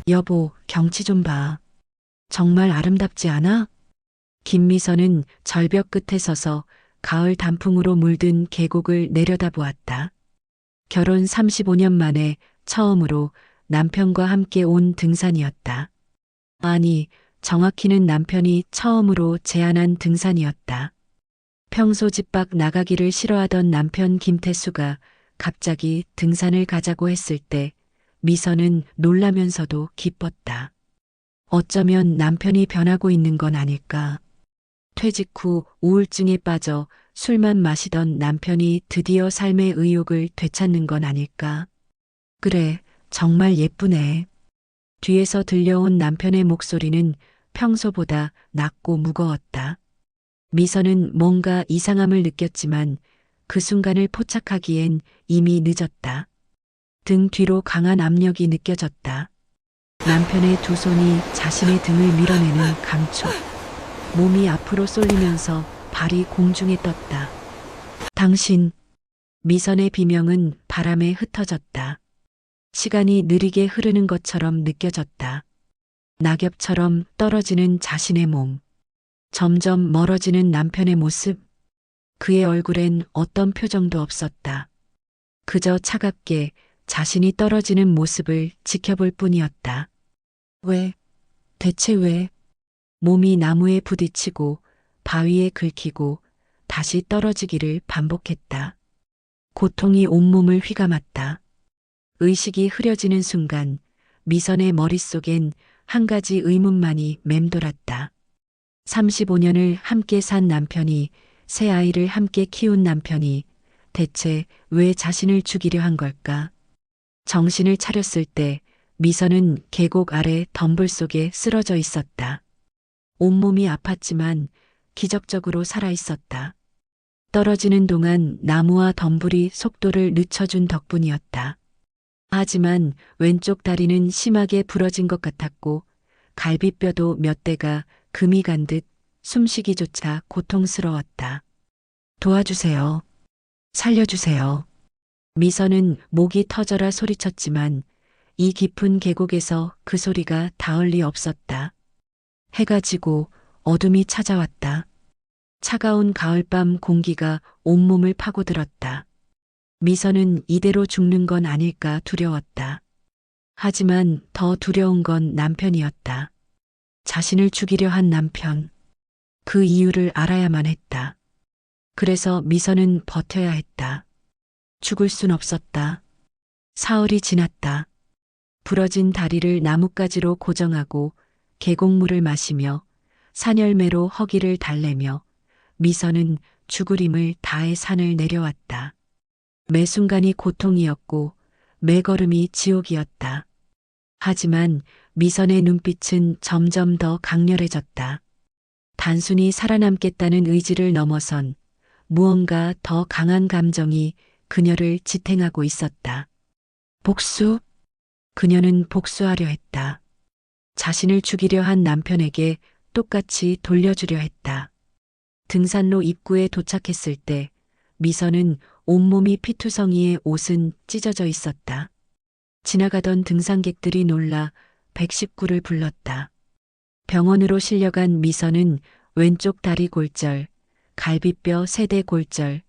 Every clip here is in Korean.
여보, 경치 좀 봐. 정말 아름답지 않아? 김미선은 절벽 끝에 서서 가을 단풍으로 물든 계곡을 내려다보았다. 결혼 35년 만에 처음으로 남편과 함께 온 등산이었다. 아니, 정확히는 남편이 처음으로 제안한 등산이었다. 평소 집 밖 나가기를 싫어하던 남편 김태수가 갑자기 등산을 가자고 했을 때 미선은 놀라면서도 기뻤다. 어쩌면 남편이 변하고 있는 건 아닐까. 퇴직 후 우울증에 빠져 술만 마시던 남편이 드디어 삶의 의욕을 되찾는 건 아닐까. 그래, 정말 예쁘네. 뒤에서 들려온 남편의 목소리는 평소보다 낮고 무거웠다. 미선은 뭔가 이상함을 느꼈지만 그 순간을 포착하기엔 이미 늦었다. 등 뒤로 강한 압력이 느껴졌다. 남편의 두 손이 자신의 등을 밀어내는 감촉. 몸이 앞으로 쏠리면서 발이 공중에 떴다. 당신, 미선의 비명은 바람에 흩어졌다. 시간이 느리게 흐르는 것처럼 느껴졌다. 낙엽처럼 떨어지는 자신의 몸. 점점 멀어지는 남편의 모습. 그의 얼굴엔 어떤 표정도 없었다. 그저 차갑게 자신이 떨어지는 모습을 지켜볼 뿐이었다. 왜? 대체 왜? 몸이 나무에 부딪히고 바위에 긁히고 다시 떨어지기를 반복했다. 고통이 온몸을 휘감았다. 의식이 흐려지는 순간 미선의 머릿속엔 한 가지 의문만이 맴돌았다. 35년을 함께 산 남편이, 새 아이를 함께 키운 남편이 대체 왜 자신을 죽이려 한 걸까? 정신을 차렸을 때 미선은 계곡 아래 덤불 속에 쓰러져 있었다. 온몸이 아팠지만 기적적으로 살아 있었다. 떨어지는 동안 나무와 덤불이 속도를 늦춰준 덕분이었다. 하지만 왼쪽 다리는 심하게 부러진 것 같았고 갈비뼈도 몇 대가 금이 간 듯 숨쉬기조차 고통스러웠다. 도와주세요. 살려주세요. 미선은 목이 터져라 소리쳤지만 이 깊은 계곡에서 그 소리가 닿을 리 없었다. 해가 지고 어둠이 찾아왔다. 차가운 가을밤 공기가 온몸을 파고들었다. 미선은 이대로 죽는 건 아닐까 두려웠다. 하지만 더 두려운 건 남편이었다. 자신을 죽이려 한 남편. 그 이유를 알아야만 했다. 그래서 미선은 버텨야 했다. 죽을 순 없었다. 사흘이 지났다. 부러진 다리를 나뭇가지로 고정하고 계곡물을 마시며 산열매로 허기를 달래며 미선은 죽을 힘을 다해 산을 내려왔다. 매 순간이 고통이었고 매 걸음이 지옥이었다. 하지만 미선의 눈빛은 점점 더 강렬해졌다. 단순히 살아남겠다는 의지를 넘어선 무언가 더 강한 감정이 그녀를 지탱하고 있었다. 복수? 그녀는 복수하려 했다. 자신을 죽이려 한 남편에게 똑같이 돌려주려 했다. 등산로 입구에 도착했을 때 미선은 온몸이 피투성이에 옷은 찢어져 있었다. 지나가던 등산객들이 놀라 119를 불렀다. 병원으로 실려간 미선은 왼쪽 다리 골절, 갈비뼈 세대 골절,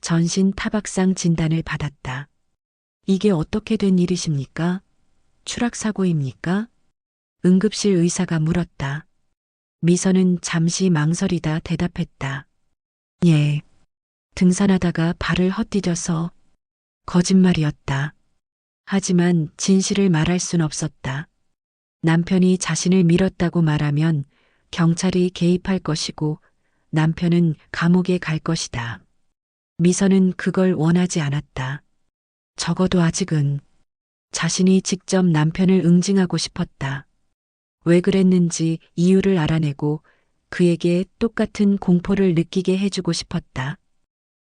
전신 타박상 진단을 받았다. 이게 어떻게 된 일이십니까? 추락사고입니까? 응급실 의사가 물었다. 미선은 잠시 망설이다 대답했다. 예. 등산하다가 발을 헛디뎌서. 거짓말이었다. 하지만 진실을 말할 순 없었다. 남편이 자신을 밀었다고 말하면 경찰이 개입할 것이고 남편은 감옥에 갈 것이다. 미선은 그걸 원하지 않았다. 적어도 아직은 자신이 직접 남편을 응징하고 싶었다. 왜 그랬는지 이유를 알아내고 그에게 똑같은 공포를 느끼게 해주고 싶었다.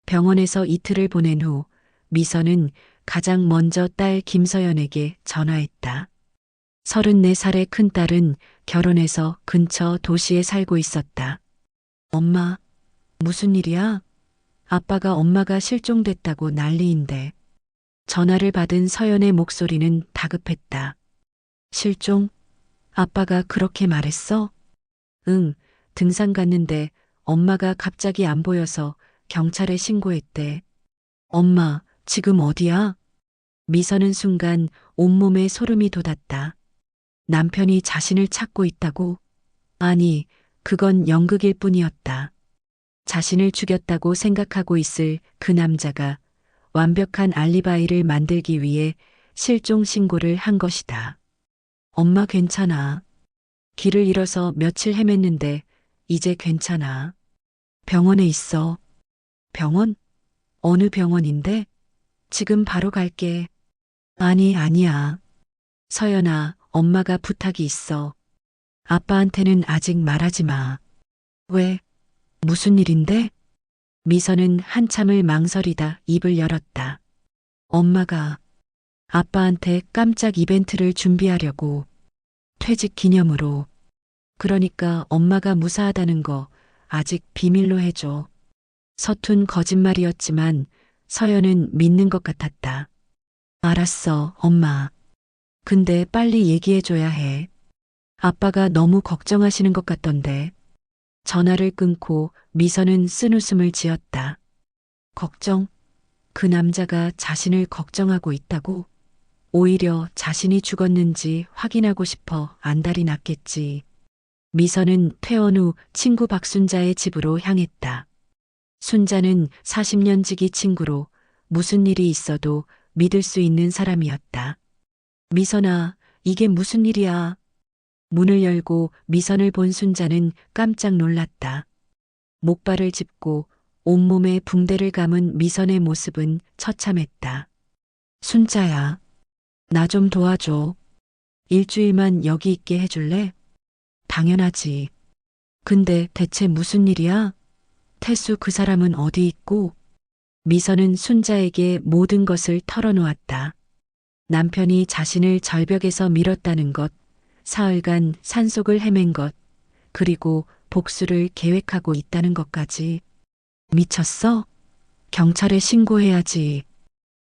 병원에서 이틀을 보낸 후 미선은 가장 먼저 딸 김서연에게 전화했다. 34살의 큰딸은 결혼해서 근처 도시에 살고 있었다. 엄마, 무슨 일이야? 아빠가 엄마가 실종됐다고 난리인데. 전화를 받은 서연의 목소리는 다급했다. 실종? 아빠가 그렇게 말했어? 응, 등산 갔는데 엄마가 갑자기 안 보여서 경찰에 신고했대. 엄마, 지금 어디야? 미선은 순간 온몸에 소름이 돋았다. 남편이 자신을 찾고 있다고? 아니, 그건 연극일 뿐이었다. 자신을 죽였다고 생각하고 있을 그 남자가 완벽한 알리바이를 만들기 위해 실종 신고를 한 것이다. 엄마 괜찮아. 길을 잃어서 며칠 헤맸는데 이제 괜찮아. 병원에 있어. 병원? 어느 병원인데? 지금 바로 갈게. 아니, 아니야. 서연아, 엄마가 부탁이 있어. 아빠한테는 아직 말하지 마. 왜? 무슨 일인데? 미선은 한참을 망설이다 입을 열었다. 엄마가 아빠한테 깜짝 이벤트를 준비하려고. 퇴직 기념으로. 그러니까 엄마가 무사하다는 거 아직 비밀로 해줘. 서툰 거짓말이었지만 서연은 믿는 것 같았다. 알았어, 엄마. 근데 빨리 얘기해줘야 해. 아빠가 너무 걱정하시는 것 같던데. 전화를 끊고 미선은 쓴웃음을 지었다. 걱정? 그 남자가 자신을 걱정하고 있다고? 오히려 자신이 죽었는지 확인하고 싶어 안달이 났겠지. 미선은 퇴원 후 친구 박순자의 집으로 향했다. 순자는 40년 지기 친구로 무슨 일이 있어도 믿을 수 있는 사람이었다. 미선아, 이게 무슨 일이야? 문을 열고 미선을 본 순자는 깜짝 놀랐다. 목발을 짚고 온몸에 붕대를 감은 미선의 모습은 처참했다. 순자야, 나 좀 도와줘. 일주일만 여기 있게 해줄래? 당연하지. 근데 대체 무슨 일이야? 태수 그 사람은 어디 있고? 미선은 순자에게 모든 것을 털어놓았다. 남편이 자신을 절벽에서 밀었다는 것, 사흘간 산속을 헤맨 것, 그리고 복수를 계획하고 있다는 것까지. 미쳤어? 경찰에 신고해야지.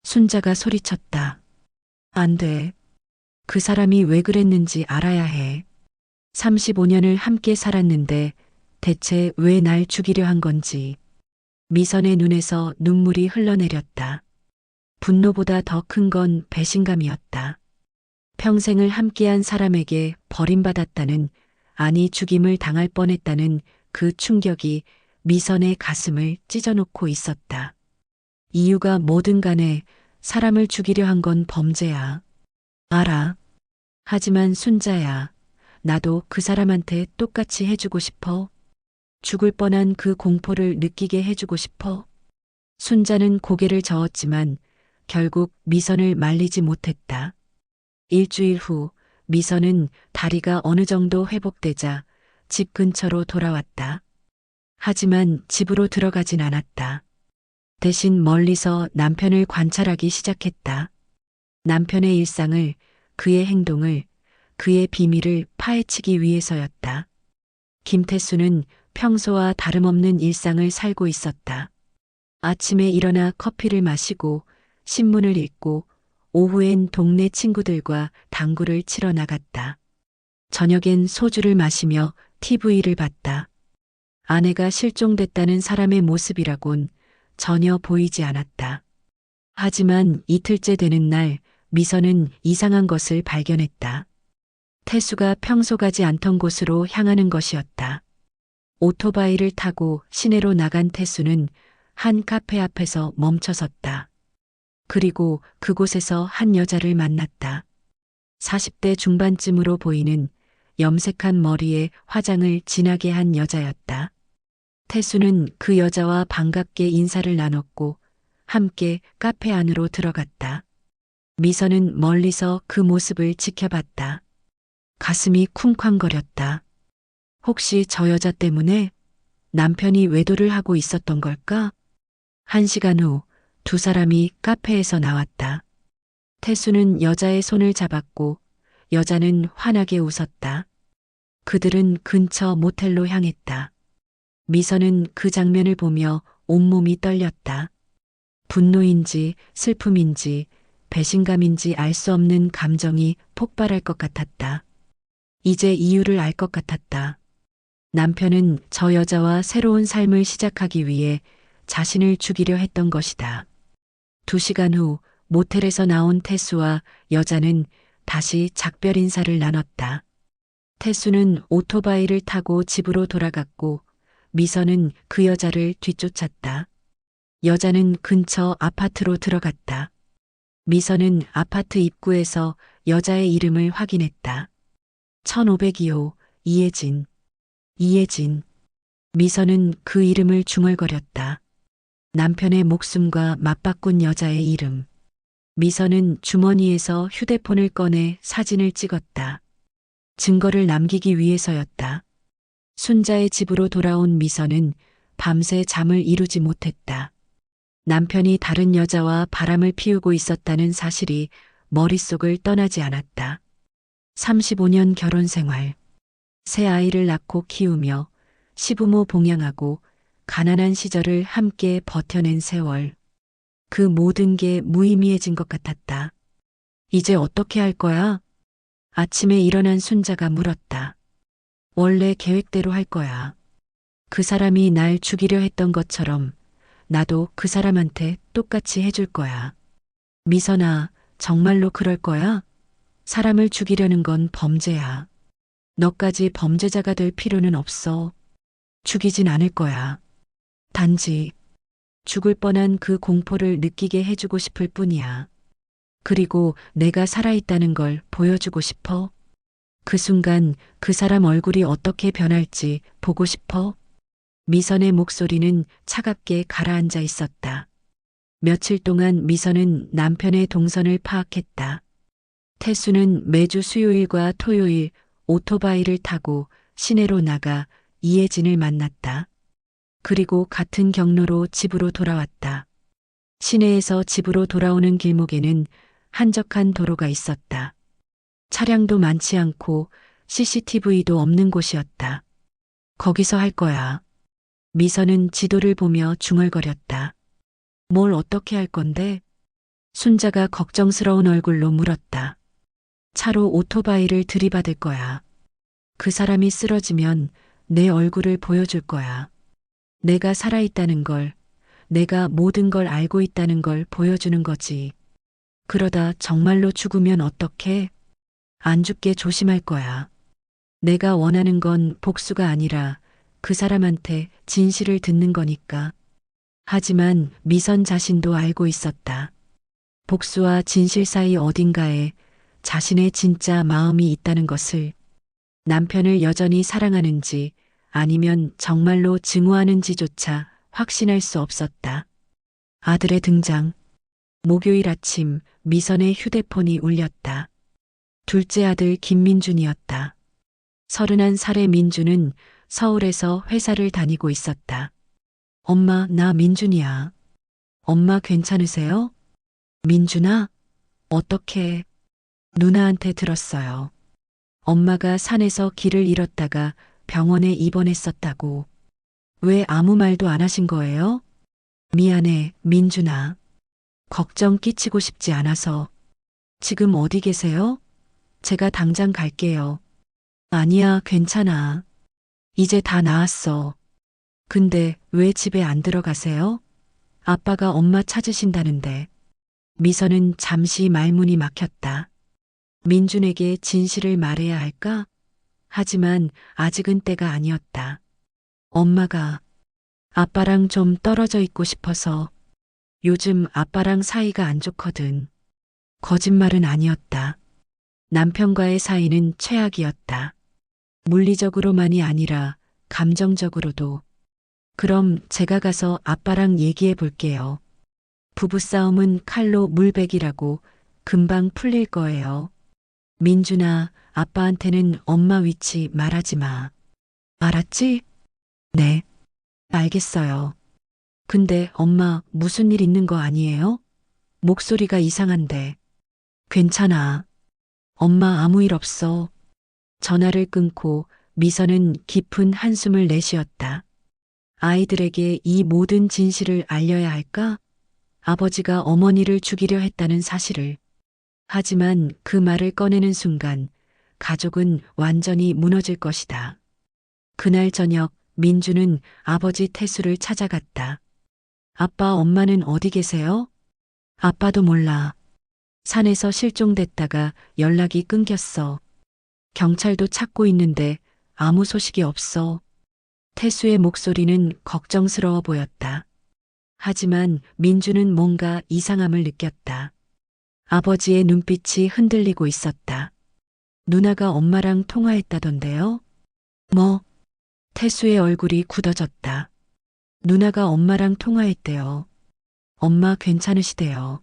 순자가 소리쳤다. 안 돼. 그 사람이 왜 그랬는지 알아야 해. 35년을 함께 살았는데 대체 왜 날 죽이려 한 건지. 미선의 눈에서 눈물이 흘러내렸다. 분노보다 더 큰 건 배신감이었다. 평생을 함께한 사람에게 버림받았다는, 아니 죽임을 당할 뻔했다는 그 충격이 미선의 가슴을 찢어놓고 있었다. 이유가 뭐든 간에 사람을 죽이려 한 건 범죄야. 알아. 하지만 순자야, 나도 그 사람한테 똑같이 해주고 싶어. 죽을 뻔한 그 공포를 느끼게 해주고 싶어. 순자는 고개를 저었지만 결국 미선을 말리지 못했다. 일주일 후 미선은 다리가 어느 정도 회복되자 집 근처로 돌아왔다. 하지만 집으로 들어가진 않았다. 대신 멀리서 남편을 관찰하기 시작했다. 남편의 일상을, 그의 행동을, 그의 비밀을 파헤치기 위해서였다. 김태수는 평소와 다름없는 일상을 살고 있었다. 아침에 일어나 커피를 마시고 신문을 읽고 오후엔 동네 친구들과 당구를 치러 나갔다. 저녁엔 소주를 마시며 TV를 봤다. 아내가 실종됐다는 사람의 모습이라곤 전혀 보이지 않았다. 하지만 이틀째 되는 날 미선은 이상한 것을 발견했다. 태수가 평소 가지 않던 곳으로 향하는 것이었다. 오토바이를 타고 시내로 나간 태수는 한 카페 앞에서 멈춰섰다. 그리고 그곳에서 한 여자를 만났다. 40대 중반쯤으로 보이는 염색한 머리에 화장을 진하게 한 여자였다. 태수는 그 여자와 반갑게 인사를 나눴고 함께 카페 안으로 들어갔다. 미선은 멀리서 그 모습을 지켜봤다. 가슴이 쿵쾅거렸다. 혹시 저 여자 때문에 남편이 외도를 하고 있었던 걸까? 1시간 후 두 사람이 카페에서 나왔다. 태수는 여자의 손을 잡았고 여자는 환하게 웃었다. 그들은 근처 모텔로 향했다. 미선은 그 장면을 보며 온몸이 떨렸다. 분노인지 슬픔인지 배신감인지 알 수 없는 감정이 폭발할 것 같았다. 이제 이유를 알 것 같았다. 남편은 저 여자와 새로운 삶을 시작하기 위해 자신을 죽이려 했던 것이다. 2시간 후 모텔에서 나온 태수와 여자는 다시 작별 인사를 나눴다. 태수는 오토바이를 타고 집으로 돌아갔고 미선은 그 여자를 뒤쫓았다. 여자는 근처 아파트로 들어갔다. 미선은 아파트 입구에서 여자의 이름을 확인했다. 1502호 이혜진. 이혜진. 미선은 그 이름을 중얼거렸다. 남편의 목숨과 맞바꾼 여자의 이름. 미선은 주머니에서 휴대폰을 꺼내 사진을 찍었다. 증거를 남기기 위해서였다. 순자의 집으로 돌아온 미선은 밤새 잠을 이루지 못했다. 남편이 다른 여자와 바람을 피우고 있었다는 사실이 머릿속을 떠나지 않았다. 35년 결혼 생활. 새 아이를 낳고 키우며 시부모 봉양하고 가난한 시절을 함께 버텨낸 세월. 그 모든 게 무의미해진 것 같았다. 이제 어떻게 할 거야? 아침에 일어난 순자가 물었다. 원래 계획대로 할 거야. 그 사람이 날 죽이려 했던 것처럼 나도 그 사람한테 똑같이 해줄 거야. 미선아, 정말로 그럴 거야? 사람을 죽이려는 건 범죄야. 너까지 범죄자가 될 필요는 없어. 죽이진 않을 거야. 단지 죽을 뻔한 그 공포를 느끼게 해주고 싶을 뿐이야. 그리고 내가 살아있다는 걸 보여주고 싶어. 그 순간 그 사람 얼굴이 어떻게 변할지 보고 싶어. 미선의 목소리는 차갑게 가라앉아 있었다. 며칠 동안 미선은 남편의 동선을 파악했다. 태수는 매주 수요일과 토요일 오토바이를 타고 시내로 나가 이혜진을 만났다. 그리고 같은 경로로 집으로 돌아왔다. 시내에서 집으로 돌아오는 길목에는 한적한 도로가 있었다. 차량도 많지 않고 CCTV도 없는 곳이었다. 거기서 할 거야. 미선은 지도를 보며 중얼거렸다. 뭘 어떻게 할 건데? 순자가 걱정스러운 얼굴로 물었다. 차로 오토바이를 들이받을 거야. 그 사람이 쓰러지면 내 얼굴을 보여줄 거야. 내가 살아있다는 걸, 내가 모든 걸 알고 있다는 걸 보여주는 거지. 그러다 정말로 죽으면 어떡해? 안 죽게 조심할 거야. 내가 원하는 건 복수가 아니라 그 사람한테 진실을 듣는 거니까. 하지만 미선 자신도 알고 있었다. 복수와 진실 사이 어딘가에 자신의 진짜 마음이 있다는 것을. 남편을 여전히 사랑하는지 아니면 정말로 증오하는지조차 확신할 수 없었다. 아들의 등장. 목요일 아침 미선의 휴대폰이 울렸다. 둘째 아들 김민준이었다. 31살의 민준은 서울에서 회사를 다니고 있었다. 엄마, 나 민준이야. 엄마 괜찮으세요? 민준아? 어떻게? 누나한테 들었어요. 엄마가 산에서 길을 잃었다가 병원에 입원했었다고. 왜 아무 말도 안 하신 거예요? 미안해, 민준아. 걱정 끼치고 싶지 않아서. 지금 어디 계세요? 제가 당장 갈게요. 아니야, 괜찮아. 이제 다 나았어. 근데 왜 집에 안 들어가세요? 아빠가 엄마 찾으신다는데. 미선은 잠시 말문이 막혔다. 민준에게 진실을 말해야 할까? 하지만 아직은 때가 아니었다. 엄마가 아빠랑 좀 떨어져 있고 싶어서. 요즘 아빠랑 사이가 안 좋거든. 거짓말은 아니었다. 남편과의 사이는 최악이었다. 물리적으로만이 아니라 감정적으로도. 그럼 제가 가서 아빠랑 얘기해 볼게요. 부부싸움은 칼로 물베기라고 금방 풀릴 거예요. 민준아, 아빠한테는 엄마 위치 말하지 마. 알았지? 네. 알겠어요. 근데 엄마 무슨 일 있는 거 아니에요? 목소리가 이상한데. 괜찮아. 엄마 아무 일 없어. 전화를 끊고 미선은 깊은 한숨을 내쉬었다. 아이들에게 이 모든 진실을 알려야 할까? 아버지가 어머니를 죽이려 했다는 사실을. 하지만 그 말을 꺼내는 순간 가족은 완전히 무너질 것이다. 그날 저녁 민주는 아버지 태수를 찾아갔다. 아빠, 엄마는 어디 계세요? 아빠도 몰라. 산에서 실종됐다가 연락이 끊겼어. 경찰도 찾고 있는데 아무 소식이 없어. 태수의 목소리는 걱정스러워 보였다. 하지만 민주는 뭔가 이상함을 느꼈다. 아버지의 눈빛이 흔들리고 있었다. 누나가 엄마랑 통화했다던데요? 뭐? 태수의 얼굴이 굳어졌다. 누나가 엄마랑 통화했대요. 엄마 괜찮으시대요.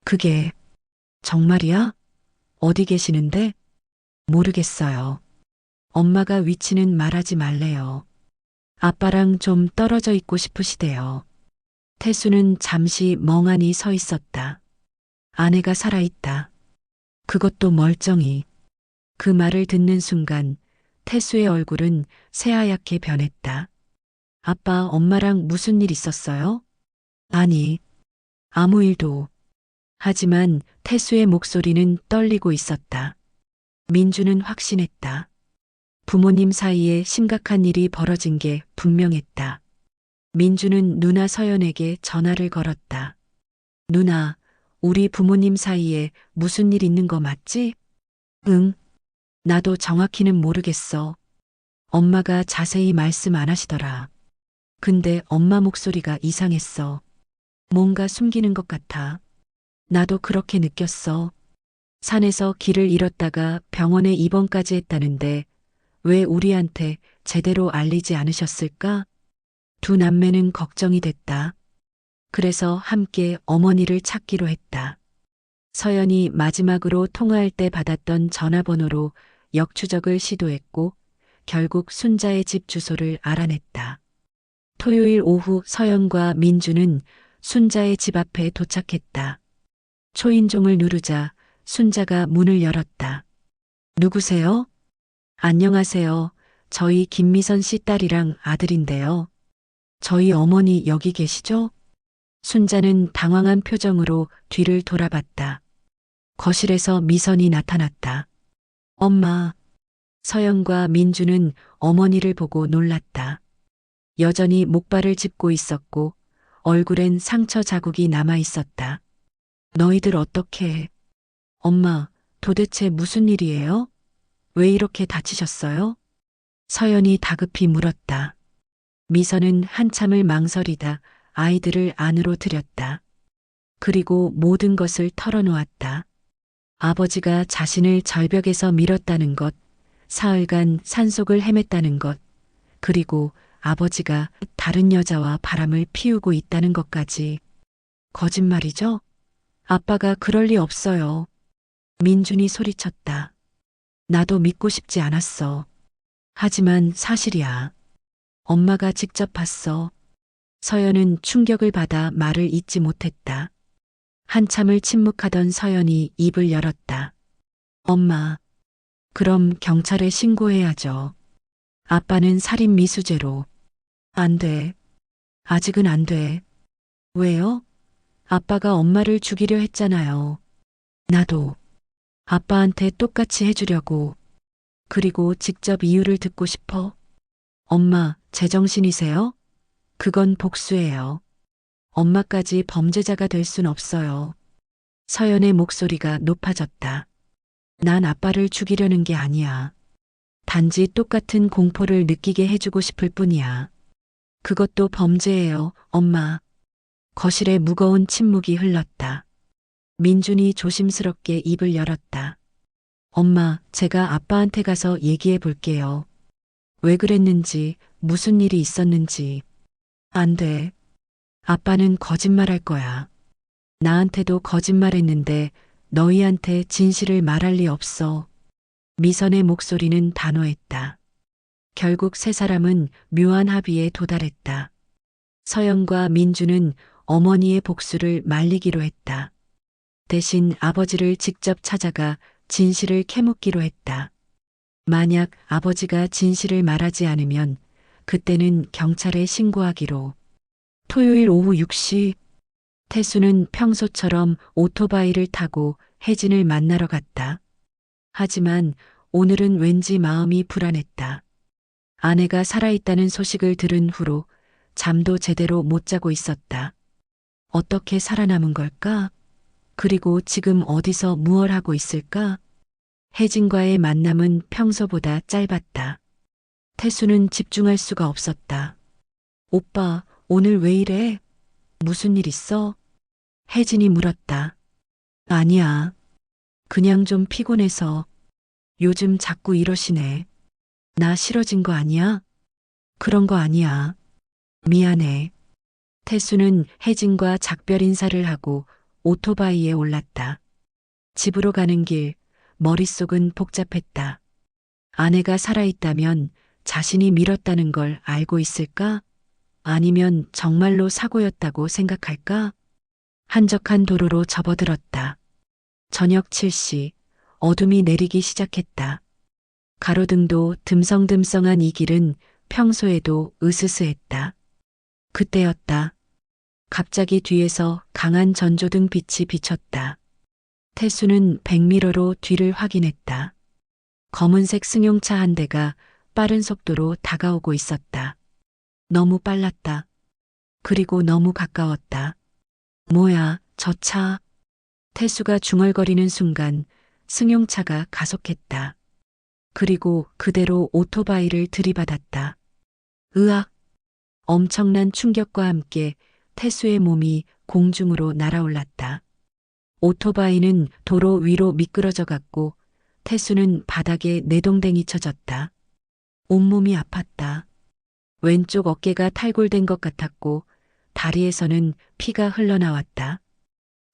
그게 정말이야? 어디 계시는데? 모르겠어요. 엄마가 위치는 말하지 말래요. 아빠랑 좀 떨어져 있고 싶으시대요. 태수는 잠시 멍하니 서 있었다. 아내가 살아있다. 그것도 멀쩡히. 그 말을 듣는 순간 태수의 얼굴은 새하얗게 변했다. 아빠, 엄마랑 무슨 일 있었어요? 아니, 아무 일도. 하지만 태수의 목소리는 떨리고 있었다. 민주는 확신했다. 부모님 사이에 심각한 일이 벌어진 게 분명했다. 민주는 누나 서연에게 전화를 걸었다. 누나, 우리 부모님 사이에 무슨 일 있는 거 맞지? 응. 나도 정확히는 모르겠어. 엄마가 자세히 말씀 안 하시더라. 근데 엄마 목소리가 이상했어. 뭔가 숨기는 것 같아. 나도 그렇게 느꼈어. 산에서 길을 잃었다가 병원에 입원까지 했다는데 왜 우리한테 제대로 알리지 않으셨을까? 두 남매는 걱정이 됐다. 그래서 함께 어머니를 찾기로 했다. 서연이 마지막으로 통화할 때 받았던 전화번호로 역추적을 시도했고 결국 순자의 집 주소를 알아냈다. 토요일 오후 서연과 민주는 순자의 집 앞에 도착했다. 초인종을 누르자 순자가 문을 열었다. 누구세요? 안녕하세요. 저희 김미선 씨 딸이랑 아들인데요. 저희 어머니 여기 계시죠? 순자는 당황한 표정으로 뒤를 돌아봤다. 거실에서 미선이 나타났다. 엄마. 서연과 민주는 어머니를 보고 놀랐다. 여전히 목발을 짚고 있었고 얼굴엔 상처 자국이 남아 있었다. 너희들 어떻게 해? 엄마, 도대체 무슨 일이에요? 왜 이렇게 다치셨어요? 서연이 다급히 물었다. 미선은 한참을 망설이다 아이들을 안으로 들였다. 그리고 모든 것을 털어놓았다. 아버지가 자신을 절벽에서 밀었다는 것, 사흘간 산속을 헤맸다는 것, 그리고 아버지가 다른 여자와 바람을 피우고 있다는 것까지. 거짓말이죠? 아빠가 그럴 리 없어요. 민준이 소리쳤다. 나도 믿고 싶지 않았어. 하지만 사실이야. 엄마가 직접 봤어. 서연은 충격을 받아 말을 잇지 못했다. 한참을 침묵하던 서연이 입을 열었다. 엄마, 그럼 경찰에 신고해야죠. 아빠는 살인 미수죄로. 안 돼. 아직은 안 돼. 왜요? 아빠가 엄마를 죽이려 했잖아요. 나도 아빠한테 똑같이 해주려고. 그리고 직접 이유를 듣고 싶어. 엄마, 제정신이세요? 그건 복수예요. 엄마까지 범죄자가 될 순 없어요. 서연의 목소리가 높아졌다. 난 아빠를 죽이려는 게 아니야. 단지 똑같은 공포를 느끼게 해주고 싶을 뿐이야. 그것도 범죄예요, 엄마. 거실에 무거운 침묵이 흘렀다. 민준이 조심스럽게 입을 열었다. 엄마, 제가 아빠한테 가서 얘기해 볼게요. 왜 그랬는지, 무슨 일이 있었는지. 안 돼. 아빠는 거짓말할 거야. 나한테도 거짓말했는데 너희한테 진실을 말할 리 없어. 미선의 목소리는 단호했다. 결국 세 사람은 묘한 합의에 도달했다. 서연과 민주는 어머니의 복수를 말리기로 했다. 대신 아버지를 직접 찾아가 진실을 캐묻기로 했다. 만약 아버지가 진실을 말하지 않으면 그때는 경찰에 신고하기로. 토요일 오후 6시 태수는 평소처럼 오토바이를 타고 혜진을 만나러 갔다. 하지만 오늘은 왠지 마음이 불안했다. 아내가 살아있다는 소식을 들은 후로 잠도 제대로 못 자고 있었다. 어떻게 살아남은 걸까? 그리고 지금 어디서 무얼 하고 있을까? 혜진과의 만남은 평소보다 짧았다. 태수는 집중할 수가 없었다. 오빠, 오늘 왜 이래? 무슨 일 있어? 혜진이 물었다. 아니야. 그냥 좀 피곤해서. 요즘 자꾸 이러시네. 나 싫어진 거 아니야? 그런 거 아니야. 미안해. 태수는 혜진과 작별 인사를 하고 오토바이에 올랐다. 집으로 가는 길, 머릿속은 복잡했다. 아내가 살아있다면 자신이 밀었다는 걸 알고 있을까? 아니면 정말로 사고였다고 생각할까? 한적한 도로로 접어들었다. 저녁 7시, 어둠이 내리기 시작했다. 가로등도 듬성듬성한 이 길은 평소에도 으스스했다. 그때였다. 갑자기 뒤에서 강한 전조등 빛이 비쳤다. 태수는 백미러로 뒤를 확인했다. 검은색 승용차 한 대가 빠른 속도로 다가오고 있었다. 너무 빨랐다. 그리고 너무 가까웠다. 뭐야, 저 차. 태수가 중얼거리는 순간 승용차가 가속했다. 그리고 그대로 오토바이를 들이받았다. 으악! 엄청난 충격과 함께 태수의 몸이 공중으로 날아올랐다. 오토바이는 도로 위로 미끄러져 갔고 태수는 바닥에 내동댕이 쳐졌다. 온몸이 아팠다. 왼쪽 어깨가 탈골된 것 같았고 다리에서는 피가 흘러나왔다.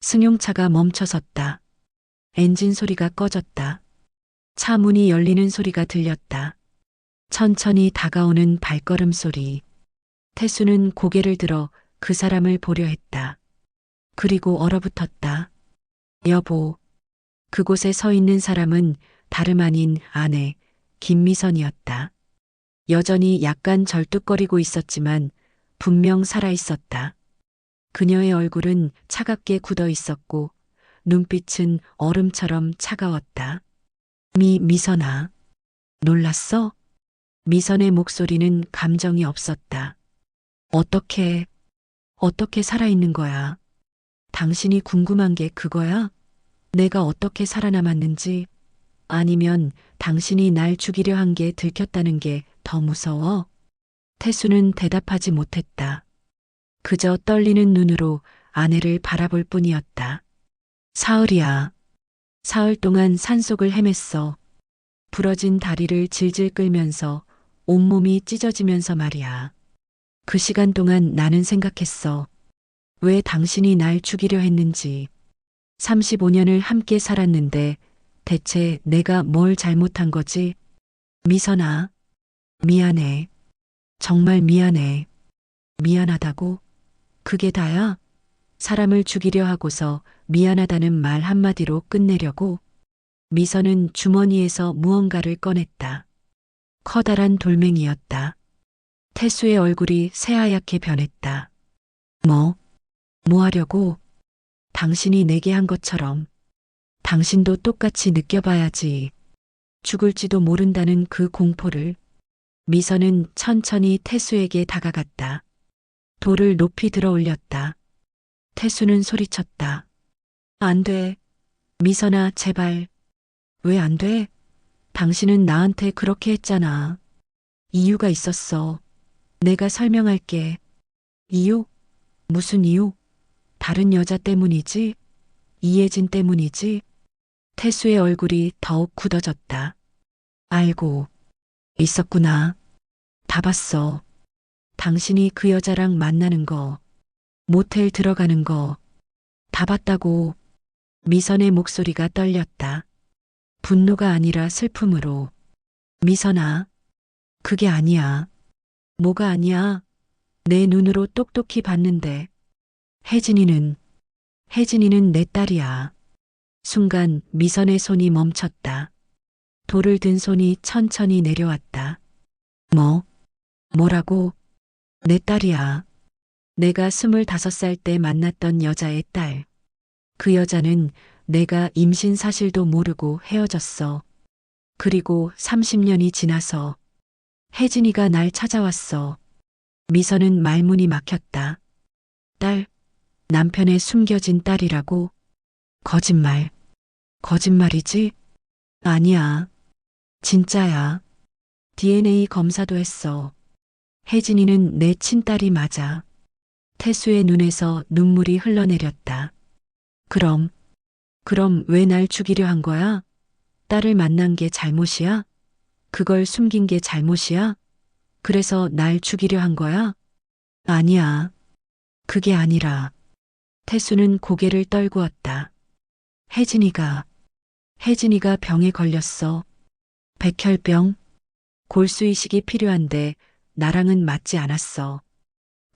승용차가 멈춰섰다. 엔진 소리가 꺼졌다. 차 문이 열리는 소리가 들렸다. 천천히 다가오는 발걸음 소리. 태수는 고개를 들어 그 사람을 보려 했다. 그리고 얼어붙었다. 여보. 그곳에 서 있는 사람은 다름 아닌 아내, 김미선이었다. 여전히 약간 절뚝거리고 있었지만 분명 살아있었다. 그녀의 얼굴은 차갑게 굳어 있었고 눈빛은 얼음처럼 차가웠다. 미선아. 놀랐어? 미선의 목소리는 감정이 없었다. 어떻게 살아있는 거야? 당신이 궁금한 게 그거야? 내가 어떻게 살아남았는지, 아니면 당신이 날 죽이려 한 게 들켰다는 게 더 무서워? 태수는 대답하지 못했다. 그저 떨리는 눈으로 아내를 바라볼 뿐이었다. 사흘이야. 사흘 동안 산속을 헤맸어. 부러진 다리를 질질 끌면서 온몸이 찢어지면서 말이야. 그 시간 동안 나는 생각했어. 왜 당신이 날 죽이려 했는지. 35년을 함께 살았는데 대체 내가 뭘 잘못한 거지? 미선아, 미안해. 정말 미안해. 미안하다고? 그게 다야? 사람을 죽이려 하고서 미안하다는 말 한마디로 끝내려고? 미선은 주머니에서 무언가를 꺼냈다. 커다란 돌멩이였다. 태수의 얼굴이 새하얗게 변했다. 뭐 하려고? 당신이 내게 한 것처럼. 당신도 똑같이 느껴봐야지. 죽을지도 모른다는 그 공포를. 미선은 천천히 태수에게 다가갔다. 돌을 높이 들어 올렸다. 태수는 소리쳤다. 안 돼. 미선아, 제발. 왜 안 돼? 당신은 나한테 그렇게 했잖아. 이유가 있었어. 내가 설명할게. 이유? 무슨 이유? 다른 여자 때문이지? 이혜진 때문이지? 태수의 얼굴이 더욱 굳어졌다. 알고 있었구나. 다 봤어. 당신이 그 여자랑 만나는 거, 모텔 들어가는 거, 다 봤다고. 미선의 목소리가 떨렸다. 분노가 아니라 슬픔으로. 미선아, 그게 아니야. 뭐가 아니야? 내 눈으로 똑똑히 봤는데. 혜진이는 내 딸이야. 순간 미선의 손이 멈췄다. 돌을 든 손이 천천히 내려왔다. 뭐라고? 내 딸이야. 내가 25살 때 만났던 여자의 딸. 그 여자는 내가 임신 사실도 모르고 헤어졌어. 그리고 30년이 지나서 혜진이가 날 찾아왔어. 미선은 말문이 막혔다. 딸, 남편의 숨겨진 딸이라고? 거짓말. 거짓말이지? 아니야. 진짜야. DNA 검사도 했어. 혜진이는 내 친딸이 맞아. 태수의 눈에서 눈물이 흘러내렸다. 그럼 왜 날 죽이려 한 거야? 딸을 만난 게 잘못이야? 그걸 숨긴 게 잘못이야? 그래서 날 죽이려 한 거야? 아니야. 그게 아니라. 태수는 고개를 떨구었다. 혜진이가 병에 걸렸어. 백혈병. 골수이식이 필요한데 나랑은 맞지 않았어.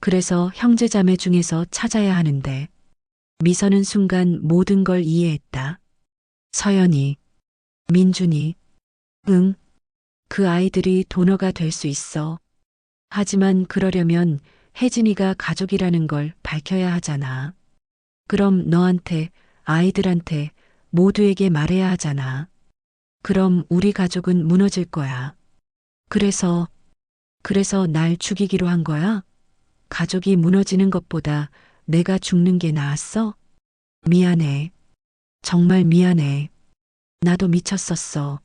그래서 형제자매 중에서 찾아야 하는데. 미선은 순간 모든 걸 이해했다. 서연이, 민준이, 응, 그 아이들이 도너가 될 수 있어. 하지만 그러려면 혜진이가 가족이라는 걸 밝혀야 하잖아. 그럼 너한테, 아이들한테, 모두에게 말해야 하잖아. 그럼 우리 가족은 무너질 거야. 그래서 날 죽이기로 한 거야? 가족이 무너지는 것보다 내가 죽는 게 나았어? 미안해. 정말 미안해. 나도 미쳤었어.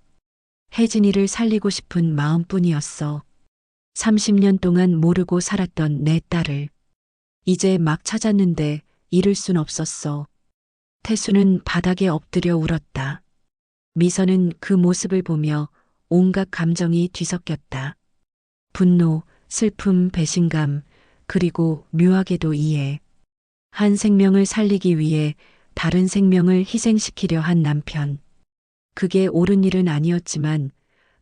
혜진이를 살리고 싶은 마음뿐이었어. 30년 동안 모르고 살았던 내 딸을 이제 막 찾았는데 잃을 순 없었어. 태수는 바닥에 엎드려 울었다. 미선은 그 모습을 보며 온갖 감정이 뒤섞였다. 분노, 슬픔, 배신감, 그리고 묘하게도 이해. 한 생명을 살리기 위해 다른 생명을 희생시키려 한 남편. 그게 옳은 일은 아니었지만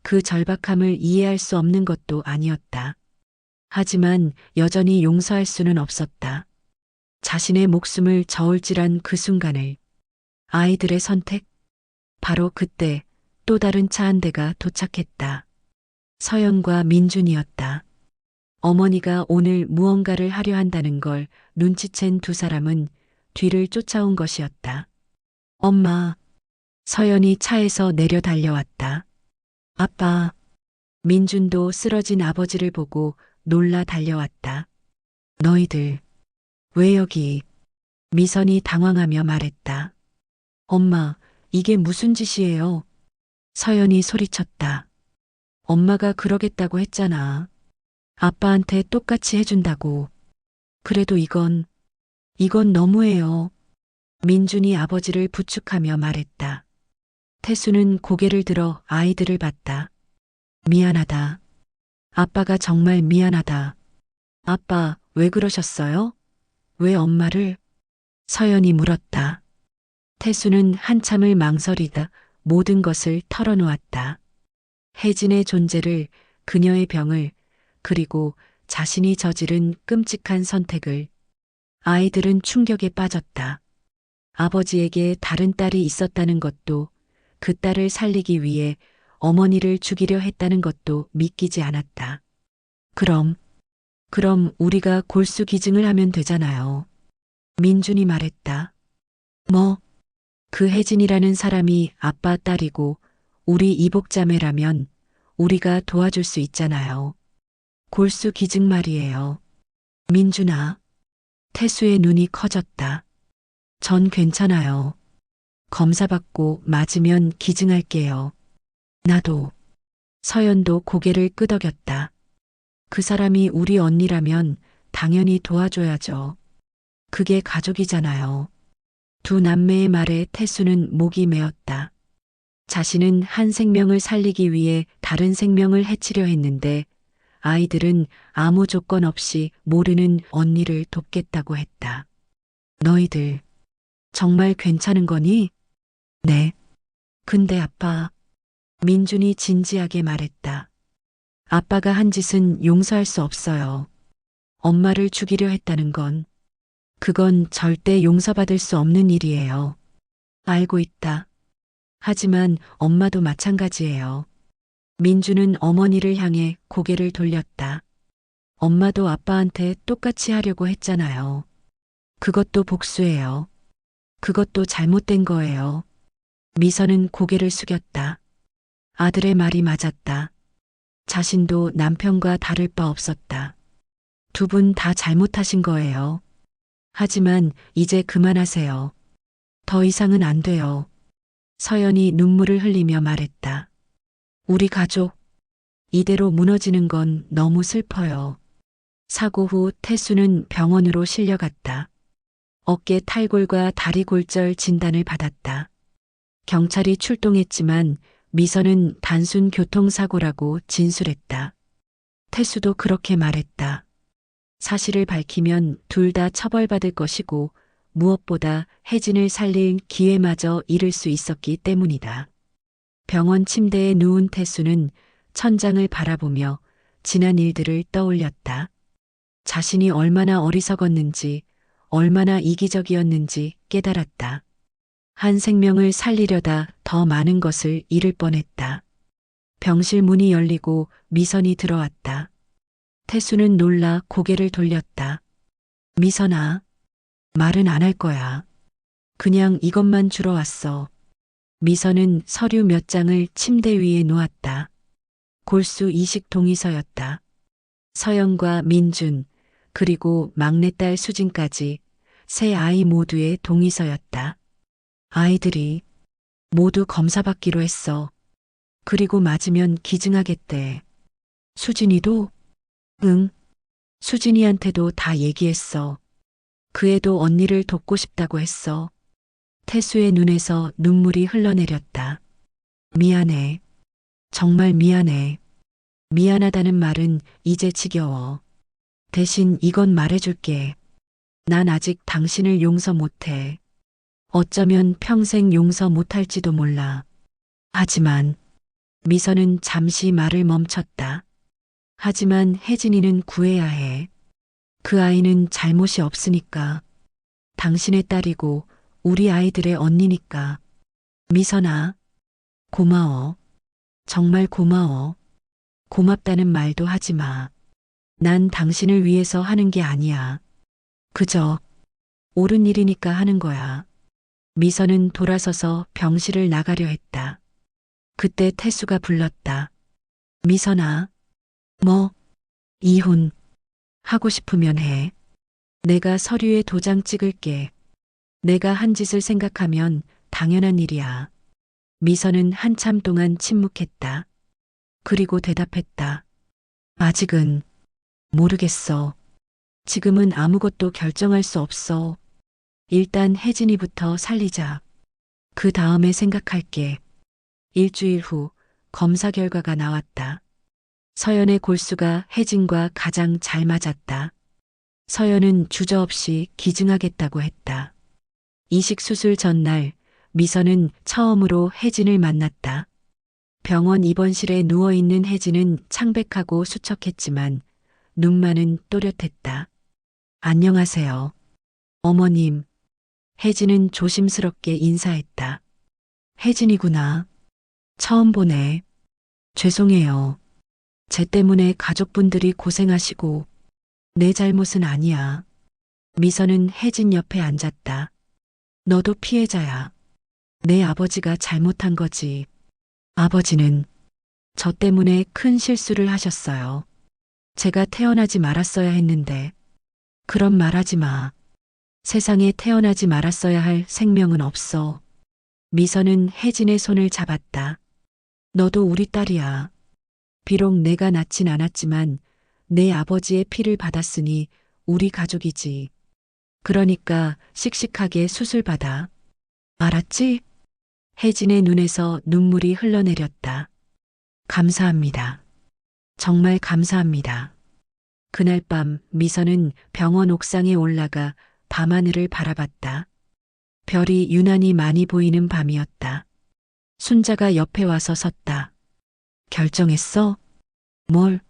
그 절박함을 이해할 수 없는 것도 아니었다. 하지만 여전히 용서할 수는 없었다. 자신의 목숨을 저울질한 그 순간을. 아이들의 선택? 바로 그때 또 다른 차 한 대가 도착했다. 서연과 민준이었다. 어머니가 오늘 무언가를 하려 한다는 걸 눈치챈 두 사람은 뒤를 쫓아온 것이었다. 엄마. 서연이 차에서 내려 달려왔다. 아빠. 민준도 쓰러진 아버지를 보고 놀라 달려왔다. 너희들, 왜 여기? 미선이 당황하며 말했다. 엄마, 이게 무슨 짓이에요? 서연이 소리쳤다. 엄마가 그러겠다고 했잖아. 아빠한테 똑같이 해준다고. 그래도 이건 너무해요. 민준이 아버지를 부축하며 말했다. 태수는 고개를 들어 아이들을 봤다. 미안하다. 아빠가 정말 미안하다. 아빠, 왜 그러셨어요? 왜 엄마를? 서연이 물었다. 태수는 한참을 망설이다 모든 것을 털어놓았다. 혜진의 존재를, 그녀의 병을, 그리고 자신이 저지른 끔찍한 선택을. 아이들은 충격에 빠졌다. 아버지에게 다른 딸이 있었다는 것도, 그 딸을 살리기 위해 어머니를 죽이려 했다는 것도 믿기지 않았다. 그럼 우리가 골수 기증을 하면 되잖아요. 민준이 말했다. 뭐? 그 혜진이라는 사람이 아빠 딸이고 우리 이복자매라면 우리가 도와줄 수 있잖아요. 골수 기증 말이에요. 민준아. 태수의 눈이 커졌다. 전 괜찮아요. 검사 받고 맞으면 기증할게요. 나도. 서연도 고개를 끄덕였다. 그 사람이 우리 언니라면 당연히 도와줘야죠. 그게 가족이잖아요. 두 남매의 말에 태수는 목이 메었다. 자신은 한 생명을 살리기 위해 다른 생명을 해치려 했는데 아이들은 아무 조건 없이 모르는 언니를 돕겠다고 했다. 너희들 정말 괜찮은 거니? 네. 근데 아빠. 민준이 진지하게 말했다. 아빠가 한 짓은 용서할 수 없어요. 엄마를 죽이려 했다는 건, 그건 절대 용서받을 수 없는 일이에요. 알고 있다. 하지만 엄마도 마찬가지예요. 민주는 어머니를 향해 고개를 돌렸다. 엄마도 아빠한테 똑같이 하려고 했잖아요. 그것도 복수예요. 그것도 잘못된 거예요. 미선은 고개를 숙였다. 아들의 말이 맞았다. 자신도 남편과 다를 바 없었다. 두 분 다 잘못하신 거예요. 하지만 이제 그만하세요. 더 이상은 안 돼요. 서연이 눈물을 흘리며 말했다. 우리 가족, 이대로 무너지는 건 너무 슬퍼요. 사고 후 태수는 병원으로 실려갔다. 어깨 탈골과 다리 골절 진단을 받았다. 경찰이 출동했지만 미선은 단순 교통사고라고 진술했다. 태수도 그렇게 말했다. 사실을 밝히면 둘 다 처벌받을 것이고 무엇보다 혜진을 살릴 기회마저 잃을 수 있었기 때문이다. 병원 침대에 누운 태수는 천장을 바라보며 지난 일들을 떠올렸다. 자신이 얼마나 어리석었는지, 얼마나 이기적이었는지 깨달았다. 한 생명을 살리려다 더 많은 것을 잃을 뻔했다. 병실 문이 열리고 미선이 들어왔다. 태수는 놀라 고개를 돌렸다. 미선아, 말은 안 할 거야. 그냥 이것만 주러 왔어. 미선은 서류 몇 장을 침대 위에 놓았다. 골수 이식 동의서였다. 서영과 민준, 그리고 막내딸 수진까지 세 아이 모두의 동의서였다. 아이들이 모두 검사받기로 했어. 그리고 맞으면 기증하겠대. 수진이도? 응. 수진이한테도 다 얘기했어. 그 애도 언니를 돕고 싶다고 했어. 태수의 눈에서 눈물이 흘러내렸다. 미안해. 정말 미안해. 미안하다는 말은 이제 지겨워. 대신 이건 말해줄게. 난 아직 당신을 용서 못해. 어쩌면 평생 용서 못할지도 몰라. 하지만 미선은 잠시 말을 멈췄다. 하지만 혜진이는 구해야 해. 그 아이는 잘못이 없으니까. 당신의 딸이고 우리 아이들의 언니니까. 미선아, 고마워. 정말 고마워. 고맙다는 말도 하지 마. 난 당신을 위해서 하는 게 아니야. 그저 옳은 일이니까 하는 거야. 미선은 돌아서서 병실을 나가려 했다. 그때 태수가 불렀다. 미선아, 뭐, 이혼, 하고 싶으면 해. 내가 서류에 도장 찍을게. 내가 한 짓을 생각하면 당연한 일이야. 미선은 한참 동안 침묵했다. 그리고 대답했다. 아직은 모르겠어. 지금은 아무것도 결정할 수 없어. 일단 혜진이부터 살리자. 그 다음에 생각할게. 일주일 후 검사 결과가 나왔다. 서연의 골수가 혜진과 가장 잘 맞았다. 서연은 주저없이 기증하겠다고 했다. 이식 수술 전날 미선은 처음으로 혜진을 만났다. 병원 입원실에 누워있는 혜진은 창백하고 수척했지만 눈만은 또렷했다. 안녕하세요. 어머님. 혜진은 조심스럽게 인사했다. 혜진이구나. 처음 보네. 죄송해요. 쟤 때문에 가족분들이 고생하시고 내 잘못은 아니야. 미선은 혜진 옆에 앉았다. 너도 피해자야. 내 아버지가 잘못한 거지. 아버지는 저 때문에 큰 실수를 하셨어요. 제가 태어나지 말았어야 했는데. 그런 말 하지 마. 세상에 태어나지 말았어야 할 생명은 없어. 미선은 혜진의 손을 잡았다. 너도 우리 딸이야. 비록 내가 낳진 않았지만 내 아버지의 피를 받았으니 우리 가족이지. 그러니까 씩씩하게 수술받아. 알았지? 혜진의 눈에서 눈물이 흘러내렸다. 감사합니다. 정말 감사합니다. 그날 밤 미선은 병원 옥상에 올라가 밤하늘을 바라봤다. 별이 유난히 많이 보이는 밤이었다. 순자가 옆에 와서 섰다. 결정했어? 뭘?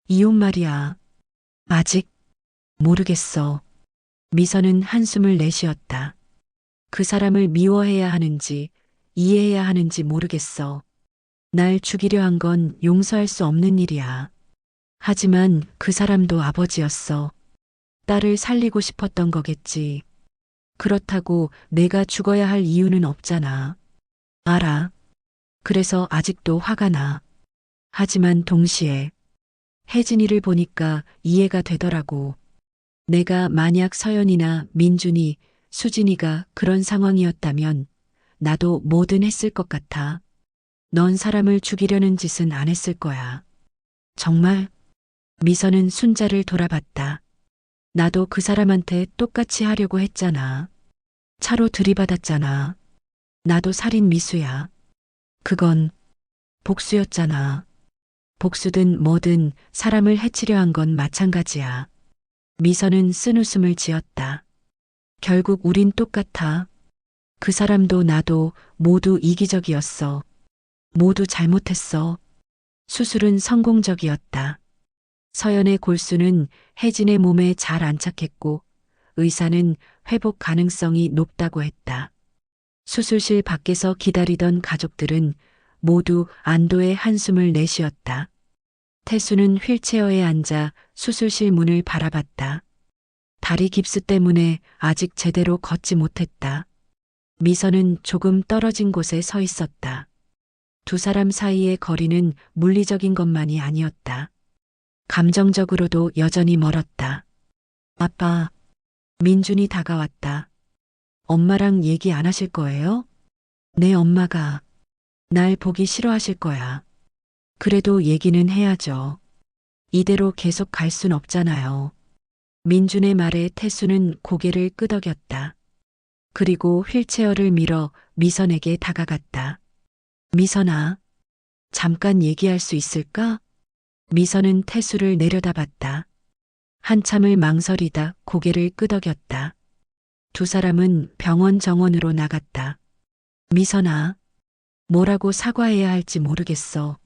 이혼 말이야. 아직 모르겠어. 미선은 한숨을 내쉬었다. 그 사람을 미워해야 하는지 이해해야 하는지 모르겠어. 날 죽이려 한 건 용서할 수 없는 일이야. 하지만 그 사람도 아버지였어. 딸을 살리고 싶었던 거겠지. 그렇다고 내가 죽어야 할 이유는 없잖아. 알아. 그래서 아직도 화가 나. 하지만 동시에 혜진이를 보니까 이해가 되더라고. 내가 만약 서연이나 민준이, 수진이가 그런 상황이었다면 나도 뭐든 했을 것 같아. 넌 사람을 죽이려는 짓은 안 했을 거야. 정말? 미선은 순자를 돌아봤다. 나도 그 사람한테 똑같이 하려고 했잖아. 차로 들이받았잖아. 나도 살인 미수야. 그건 복수였잖아. 복수든 뭐든 사람을 해치려 한 건 마찬가지야. 미선은 쓴웃음을 지었다. 결국 우린 똑같아. 그 사람도 나도 모두 이기적이었어. 모두 잘못했어. 수술은 성공적이었다. 서연의 골수는 혜진의 몸에 잘 안착했고 의사는 회복 가능성이 높다고 했다. 수술실 밖에서 기다리던 가족들은 모두 안도의 한숨을 내쉬었다. 태수는 휠체어에 앉아 수술실 문을 바라봤다. 다리 깁스 때문에 아직 제대로 걷지 못했다. 미선은 조금 떨어진 곳에 서 있었다. 두 사람 사이의 거리는 물리적인 것만이 아니었다. 감정적으로도 여전히 멀었다. 아빠, 민준이 다가왔다. 엄마랑 얘기 안 하실 거예요? 내 엄마가 날 보기 싫어하실 거야. 그래도 얘기는 해야죠. 이대로 계속 갈 순 없잖아요. 민준의 말에 태수는 고개를 끄덕였다. 그리고 휠체어를 밀어 미선에게 다가갔다. 미선아, 잠깐 얘기할 수 있을까? 미선은 태수를 내려다봤다. 한참을 망설이다 고개를 끄덕였다. 두 사람은 병원 정원으로 나갔다. 미선아, 뭐라고 사과해야 할지 모르겠어.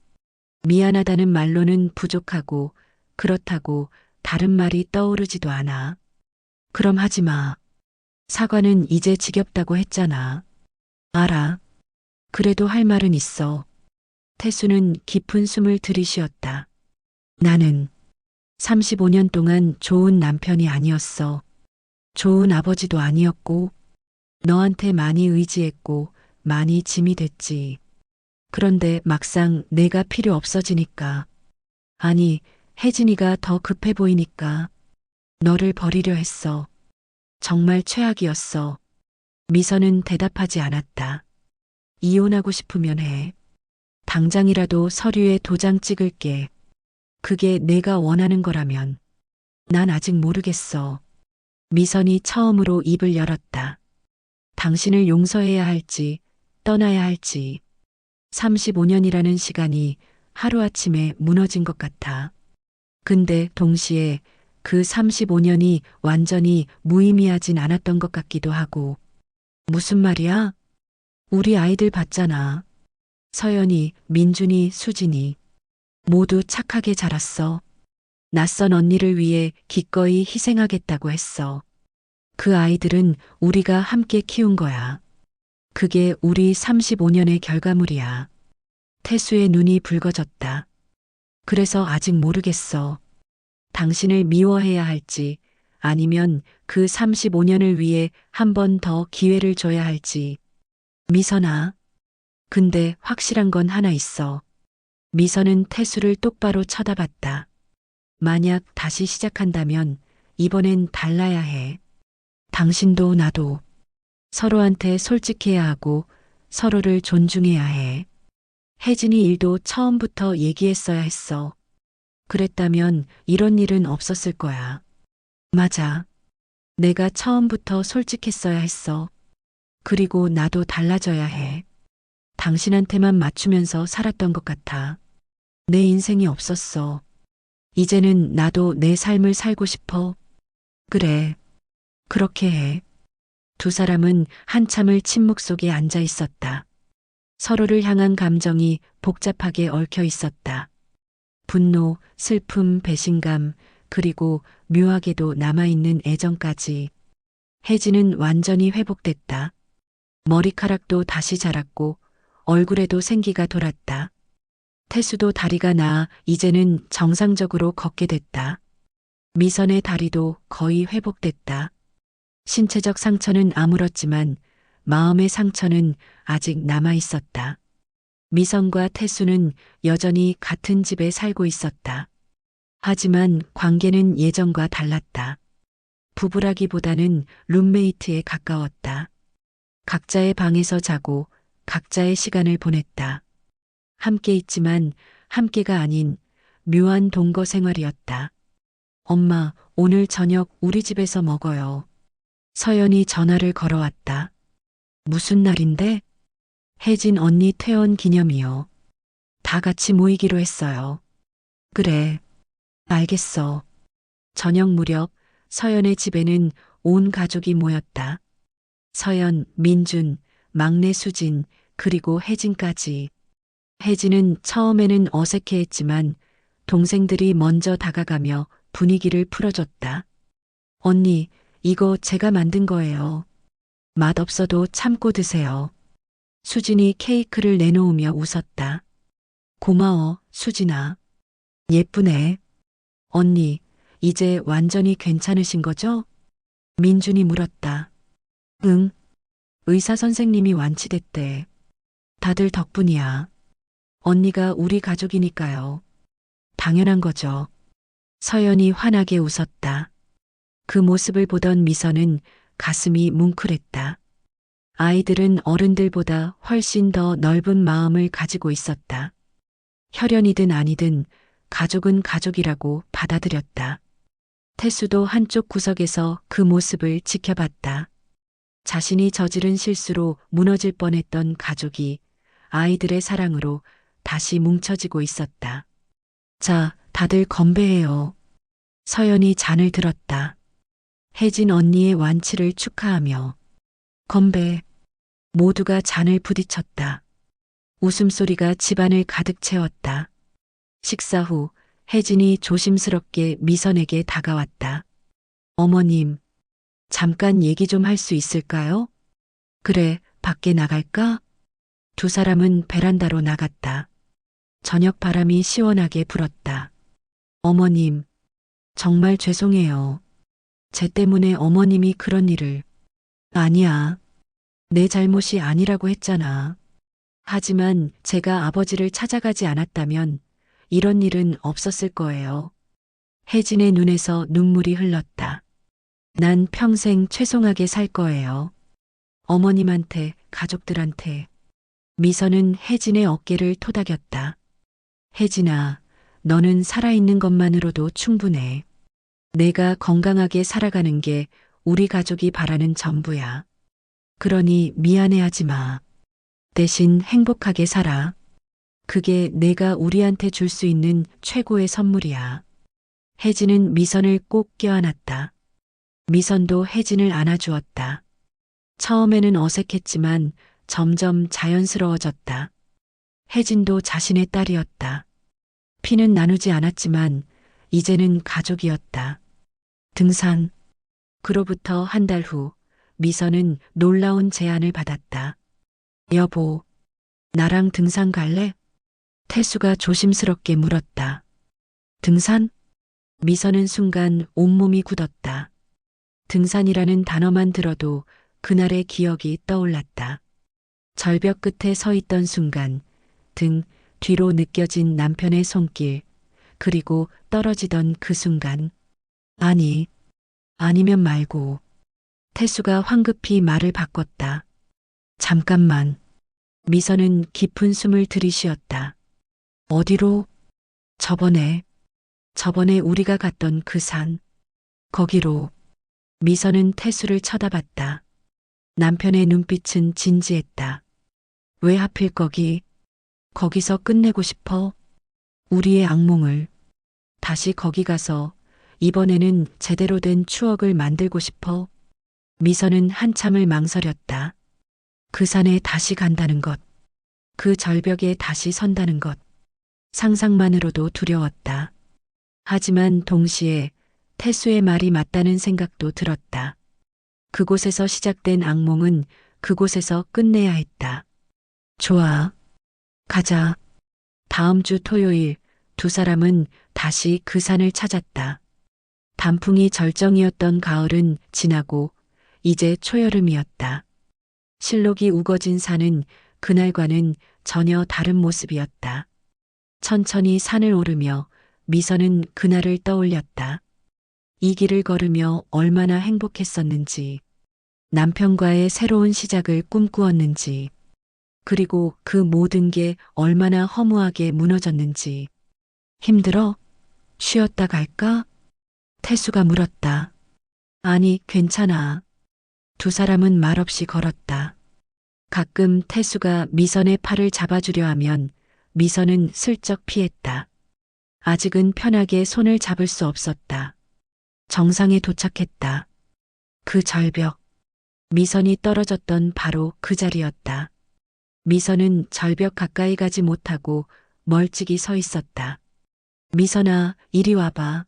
미안하다는 말로는 부족하고 그렇다고 다른 말이 떠오르지도 않아. 그럼 하지 마. 사과는 이제 지겹다고 했잖아. 알아. 그래도 할 말은 있어. 태수는 깊은 숨을 들이쉬었다. 나는 35년 동안 좋은 남편이 아니었어. 좋은 아버지도 아니었고, 너한테 많이 의지했고, 많이 짐이 됐지. 그런데 막상 내가 필요 없어지니까, 아니, 혜진이가 더 급해 보이니까, 너를 버리려 했어. 정말 최악이었어. 미선은 대답하지 않았다. 이혼하고 싶으면 해. 당장이라도 서류에 도장 찍을게. 그게 내가 원하는 거라면. 난 아직 모르겠어. 미선이 처음으로 입을 열었다. 당신을 용서해야 할지, 떠나야 할지. 35년이라는 시간이 하루아침에 무너진 것 같아. 근데 동시에 그 35년이 완전히 무의미하진 않았던 것 같기도 하고. 무슨 말이야? 우리 아이들 봤잖아. 서연이, 민준이, 수진이. 모두 착하게 자랐어. 낯선 언니를 위해 기꺼이 희생하겠다고 했어. 그 아이들은 우리가 함께 키운 거야. 그게 우리 35년의 결과물이야. 태수의 눈이 붉어졌다. 그래서 아직 모르겠어. 당신을 미워해야 할지 아니면 그 35년을 위해 한 번 더 기회를 줘야 할지. 미선아. 근데 확실한 건 하나 있어. 미선은 태수를 똑바로 쳐다봤다. 만약 다시 시작한다면 이번엔 달라야 해. 당신도 나도 서로한테 솔직해야 하고 서로를 존중해야 해. 혜진이 일도 처음부터 얘기했어야 했어. 그랬다면 이런 일은 없었을 거야. 맞아. 내가 처음부터 솔직했어야 했어. 그리고 나도 달라져야 해. 당신한테만 맞추면서 살았던 것 같아. 내 인생이 없었어. 이제는 나도 내 삶을 살고 싶어. 그래. 그렇게 해. 두 사람은 한참을 침묵 속에 앉아 있었다. 서로를 향한 감정이 복잡하게 얽혀 있었다. 분노, 슬픔, 배신감, 그리고 묘하게도 남아있는 애정까지. 혜진은 완전히 회복됐다. 머리카락도 다시 자랐고 얼굴에도 생기가 돌았다. 태수도 다리가 나아 이제는 정상적으로 걷게 됐다. 미선의 다리도 거의 회복됐다. 신체적 상처는 아물었지만 마음의 상처는 아직 남아 있었다. 미선과 태수는 여전히 같은 집에 살고 있었다. 하지만 관계는 예전과 달랐다. 부부라기보다는 룸메이트에 가까웠다. 각자의 방에서 자고 각자의 시간을 보냈다. 함께 있지만 함께가 아닌 묘한 동거 생활이었다. 엄마, 오늘 저녁 우리 집에서 먹어요. 서연이 전화를 걸어왔다. 무슨 날인데? 혜진 언니 퇴원 기념이요. 다 같이 모이기로 했어요. 그래, 알겠어. 저녁 무렵 서연의 집에는 온 가족이 모였다. 서연, 민준, 막내 수진, 그리고 혜진까지. 혜진은 처음에는 어색해했지만 동생들이 먼저 다가가며 분위기를 풀어줬다. 언니, 이거 제가 만든 거예요. 맛없어도 참고 드세요. 수진이 케이크를 내놓으며 웃었다. 고마워, 수진아. 예쁘네. 언니, 이제 완전히 괜찮으신 거죠? 민준이 물었다. 응. 의사 선생님이 완치됐대. 다들 덕분이야. 언니가 우리 가족이니까요. 당연한 거죠. 서연이 환하게 웃었다. 그 모습을 보던 미선은 가슴이 뭉클했다. 아이들은 어른들보다 훨씬 더 넓은 마음을 가지고 있었다. 혈연이든 아니든 가족은 가족이라고 받아들였다. 태수도 한쪽 구석에서 그 모습을 지켜봤다. 자신이 저지른 실수로 무너질 뻔했던 가족이 아이들의 사랑으로 다시 뭉쳐지고 있었다. 자, 다들 건배해요. 서연이 잔을 들었다. 혜진 언니의 완치를 축하하며. 건배. 모두가 잔을 부딪혔다. 웃음소리가 집안을 가득 채웠다. 식사 후 혜진이 조심스럽게 미선에게 다가왔다. 어머님, 잠깐 얘기 좀 할 수 있을까요? 그래, 밖에 나갈까? 두 사람은 베란다로 나갔다. 저녁 바람이 시원하게 불었다. 어머님, 정말 죄송해요. 제 때문에 어머님이 그런 일을. 아니야. 내 잘못이 아니라고 했잖아. 하지만 제가 아버지를 찾아가지 않았다면 이런 일은 없었을 거예요. 혜진의 눈에서 눈물이 흘렀다. 난 평생 죄송하게 살 거예요. 어머님한테, 가족들한테. 미선은 혜진의 어깨를 토닥였다. 혜진아, 너는 살아있는 것만으로도 충분해. 내가 건강하게 살아가는 게 우리 가족이 바라는 전부야. 그러니 미안해하지 마. 대신 행복하게 살아. 그게 내가 우리한테 줄 수 있는 최고의 선물이야. 혜진은 미선을 꼭 껴안았다. 미선도 혜진을 안아주었다. 처음에는 어색했지만 점점 자연스러워졌다. 혜진도 자신의 딸이었다. 피는 나누지 않았지만 이제는 가족이었다. 등산. 그로부터 한 달 후 미선은 놀라운 제안을 받았다. 여보, 나랑 등산 갈래? 태수가 조심스럽게 물었다. 등산? 미선은 순간 온몸이 굳었다. 등산이라는 단어만 들어도 그날의 기억이 떠올랐다. 절벽 끝에 서 있던 순간 등 뒤로 느껴진 남편의 손길, 그리고 떨어지던 그 순간. 아니, 아니면 말고. 태수가 황급히 말을 바꿨다. 잠깐만. 미선은 깊은 숨을 들이쉬었다. 어디로? 저번에 우리가 갔던 그 산. 거기로. 미선은 태수를 쳐다봤다. 남편의 눈빛은 진지했다. 왜 하필 거기? 거기서 끝내고 싶어? 우리의 악몽을. 다시 거기 가서 이번에는 제대로 된 추억을 만들고 싶어? 미선은 한참을 망설였다. 그 산에 다시 간다는 것. 그 절벽에 다시 선다는 것. 상상만으로도 두려웠다. 하지만 동시에 태수의 말이 맞다는 생각도 들었다. 그곳에서 시작된 악몽은 그곳에서 끝내야 했다. 좋아. 가자. 다음 주 토요일 두 사람은 다시 그 산을 찾았다. 단풍이 절정이었던 가을은 지나고 이제 초여름이었다. 실록이 우거진 산은 그날과는 전혀 다른 모습이었다. 천천히 산을 오르며 미선은 그날을 떠올렸다. 이 길을 걸으며 얼마나 행복했었는지, 남편과의 새로운 시작을 꿈꾸었는지, 그리고 그 모든 게 얼마나 허무하게 무너졌는지. 힘들어? 쉬었다 갈까? 태수가 물었다. 아니, 괜찮아. 두 사람은 말없이 걸었다. 가끔 태수가 미선의 팔을 잡아주려 하면 미선은 슬쩍 피했다. 아직은 편하게 손을 잡을 수 없었다. 정상에 도착했다. 그 절벽. 미선이 떨어졌던 바로 그 자리였다. 미선은 절벽 가까이 가지 못하고 멀찍이 서 있었다. 미선아, 이리 와봐.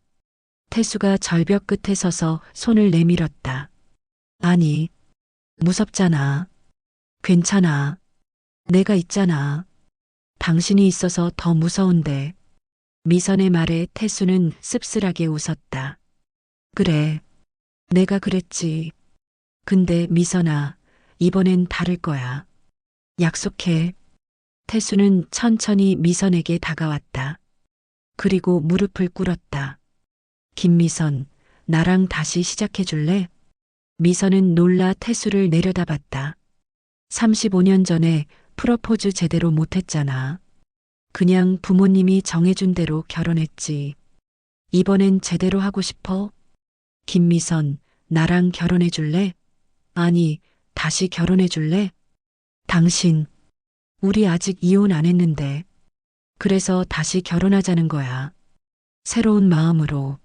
태수가 절벽 끝에 서서 손을 내밀었다. 아니, 무섭잖아. 괜찮아. 내가 있잖아. 당신이 있어서 더 무서운데. 미선의 말에 태수는 씁쓸하게 웃었다. 그래. 내가 그랬지. 근데 미선아, 이번엔 다를 거야. 약속해. 태수는 천천히 미선에게 다가왔다. 그리고 무릎을 꿇었다. 김미선, 나랑 다시 시작해 줄래? 미선은 놀라 태수를 내려다봤다. 35년 전에 프러포즈 제대로 못했잖아. 그냥 부모님이 정해준 대로 결혼했지. 이번엔 제대로 하고 싶어? 김미선, 나랑 결혼해 줄래? 아니, 다시 결혼해 줄래? 당신, 우리 아직 이혼 안 했는데. 그래서 다시 결혼하자는 거야. 새로운 마음으로.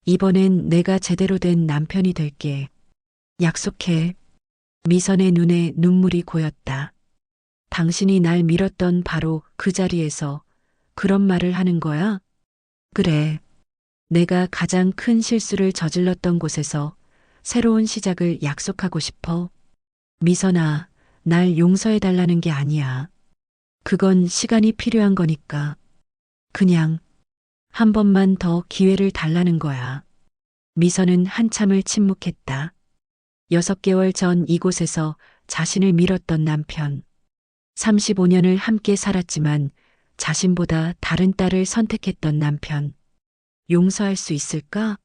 이번엔 내가 제대로 된 남편이 될게. 약속해. 미선의 눈에 눈물이 고였다. 당신이 날 밀었던 바로 그 자리에서 그런 말을 하는 거야? 그래. 내가 가장 큰 실수를 저질렀던 곳에서 새로운 시작을 약속하고 싶어. 미선아, 날 용서해 달라는 게 아니야. 그건 시간이 필요한 거니까. 그냥 한 번만 더 기회를 달라는 거야. 미선은 한참을 침묵했다. 6개월 전 이곳에서 자신을 밀었던 남편. 35년을 함께 살았지만 자신보다 다른 딸을 선택했던 남편. 용서할 수 있을까?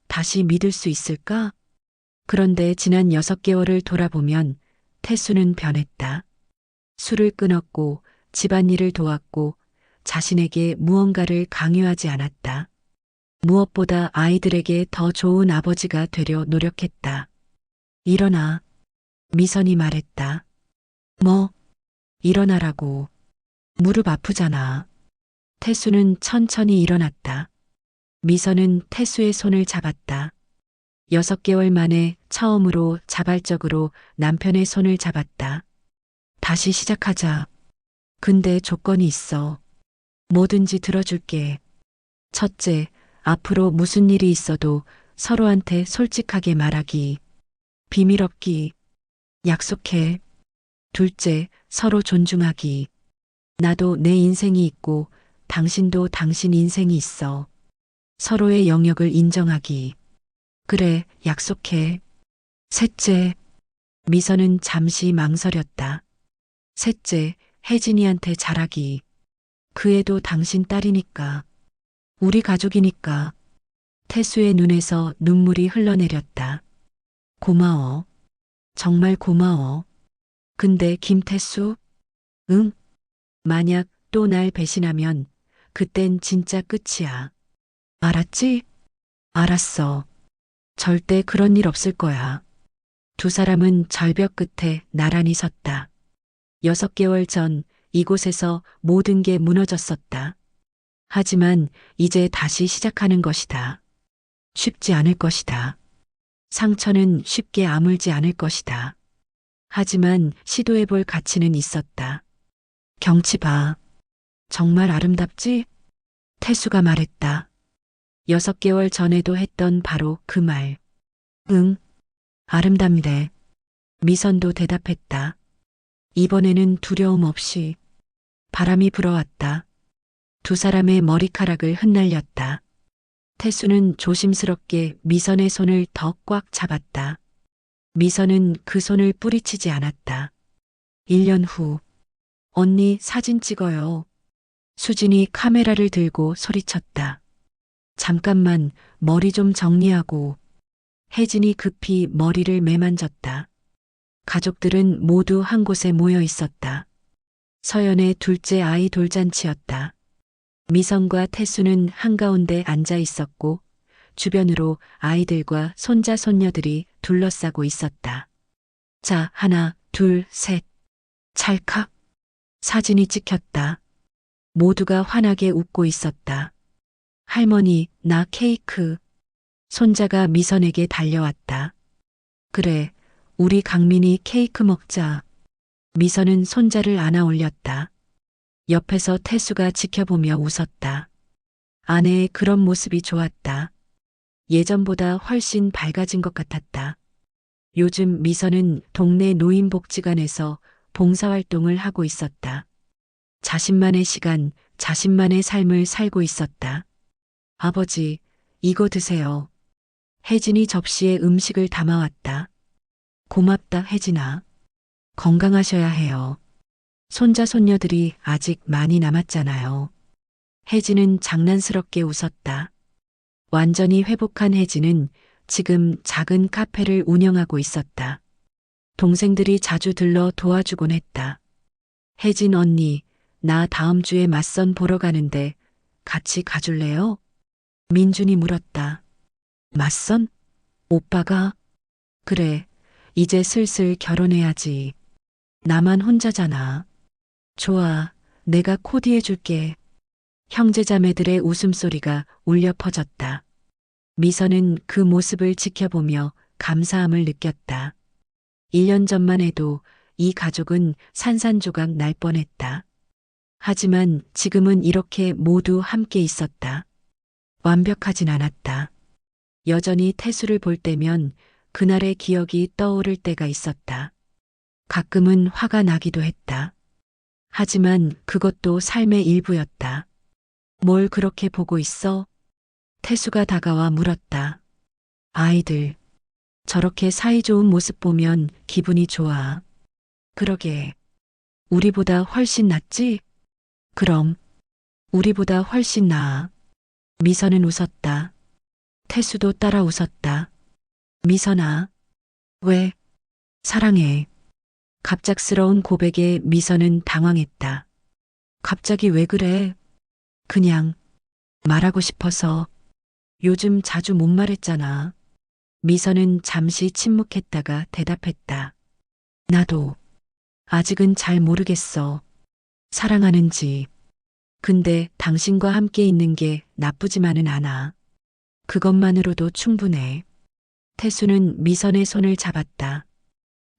다시 믿을 수 있을까? 그런데 지난 6개월을 돌아보면 태수는 변했다. 술을 끊었고 집안일을 도왔고 자신에게 무언가를 강요하지 않았다. 무엇보다 아이들에게 더 좋은 아버지가 되려 노력했다. 일어나. 미선이 말했다. 뭐? 일어나라고. 무릎 아프잖아. 태수는 천천히 일어났다. 미선은 태수의 손을 잡았다. 6개월 만에 처음으로 자발적으로 남편의 손을 잡았다. 다시 시작하자. 근데 조건이 있어. 뭐든지 들어줄게. 첫째, 앞으로 무슨 일이 있어도 서로한테 솔직하게 말하기. 비밀 없기. 약속해. 둘째, 서로 존중하기. 나도 내 인생이 있고 당신도 당신 인생이 있어. 서로의 영역을 인정하기. 그래, 약속해. 셋째, 미선은 잠시 망설였다. 셋째, 혜진이한테 잘하기. 그 애도 당신 딸이니까. 우리 가족이니까. 태수의 눈에서 눈물이 흘러내렸다. 고마워. 정말 고마워. 근데 김태수? 응? 만약 또 날 배신하면 그땐 진짜 끝이야. 알았지? 알았어. 절대 그런 일 없을 거야. 두 사람은 절벽 끝에 나란히 섰다. 6개월 전 이곳에서 모든 게 무너졌었다. 하지만 이제 다시 시작하는 것이다. 쉽지 않을 것이다. 상처는 쉽게 아물지 않을 것이다. 하지만 시도해볼 가치는 있었다. 경치 봐. 정말 아름답지? 태수가 말했다. 6개월 전에도 했던 바로 그 말. 응, 아름답네. 미선도 대답했다. 이번에는 두려움 없이. 바람이 불어왔다. 두 사람의 머리카락을 흩날렸다. 태수는 조심스럽게 미선의 손을 더 꽉 잡았다. 미선은 그 손을 뿌리치지 않았다. 1년 후 언니 사진 찍어요. 수진이 카메라를 들고 소리쳤다. 잠깐만 머리 좀 정리하고. 혜진이 급히 머리를 매만졌다. 가족들은 모두 한 곳에 모여 있었다. 서연의 둘째 아이 돌잔치였다. 미선과 태수는 한가운데 앉아 있었고 주변으로 아이들과 손자 손녀들이 둘러싸고 있었다. 자, 하나, 둘, 셋. 찰칵. 사진이 찍혔다. 모두가 환하게 웃고 있었다. 할머니, 나 케이크. 손자가 미선에게 달려왔다. 그래, 우리 강민이 케이크 먹자. 미선은 손자를 안아 올렸다. 옆에서 태수가 지켜보며 웃었다. 아내의 그런 모습이 좋았다. 예전보다 훨씬 밝아진 것 같았다. 요즘 미선은 동네 노인복지관에서 봉사활동을 하고 있었다. 자신만의 시간, 자신만의 삶을 살고 있었다. 아버지, 이거 드세요. 혜진이 접시에 음식을 담아왔다. 고맙다, 혜진아. 건강하셔야 해요. 손자 손녀들이 아직 많이 남았잖아요. 혜진은 장난스럽게 웃었다. 완전히 회복한 혜진은 지금 작은 카페를 운영하고 있었다. 동생들이 자주 들러 도와주곤 했다. 혜진 언니, 나 다음 주에 맞선 보러 가는데 같이 가줄래요? 민준이 물었다. 맞선? 오빠가? 그래, 이제 슬슬 결혼해야지. 나만 혼자잖아. 좋아, 내가 코디해 줄게. 형제자매들의 웃음소리가 울려 퍼졌다. 미선은 그 모습을 지켜보며 감사함을 느꼈다. 1년 전만 해도 이 가족은 산산조각 날 뻔했다. 하지만 지금은 이렇게 모두 함께 있었다. 완벽하진 않았다. 여전히 태수를 볼 때면 그날의 기억이 떠오를 때가 있었다. 가끔은 화가 나기도 했다. 하지만 그것도 삶의 일부였다. 뭘 그렇게 보고 있어? 태수가 다가와 물었다. 아이들, 저렇게 사이좋은 모습 보면 기분이 좋아. 그러게. 우리보다 훨씬 낫지? 그럼, 우리보다 훨씬 나아. 미선은 웃었다. 태수도 따라 웃었다. 미선아, 왜? 사랑해. 갑작스러운 고백에 미선은 당황했다. 갑자기 왜 그래? 그냥 말하고 싶어서. 요즘 자주 못 말했잖아. 미선은 잠시 침묵했다가 대답했다. 나도 아직은 잘 모르겠어. 사랑하는지. 근데 당신과 함께 있는 게 나쁘지만은 않아. 그것만으로도 충분해. 태수는 미선의 손을 잡았다.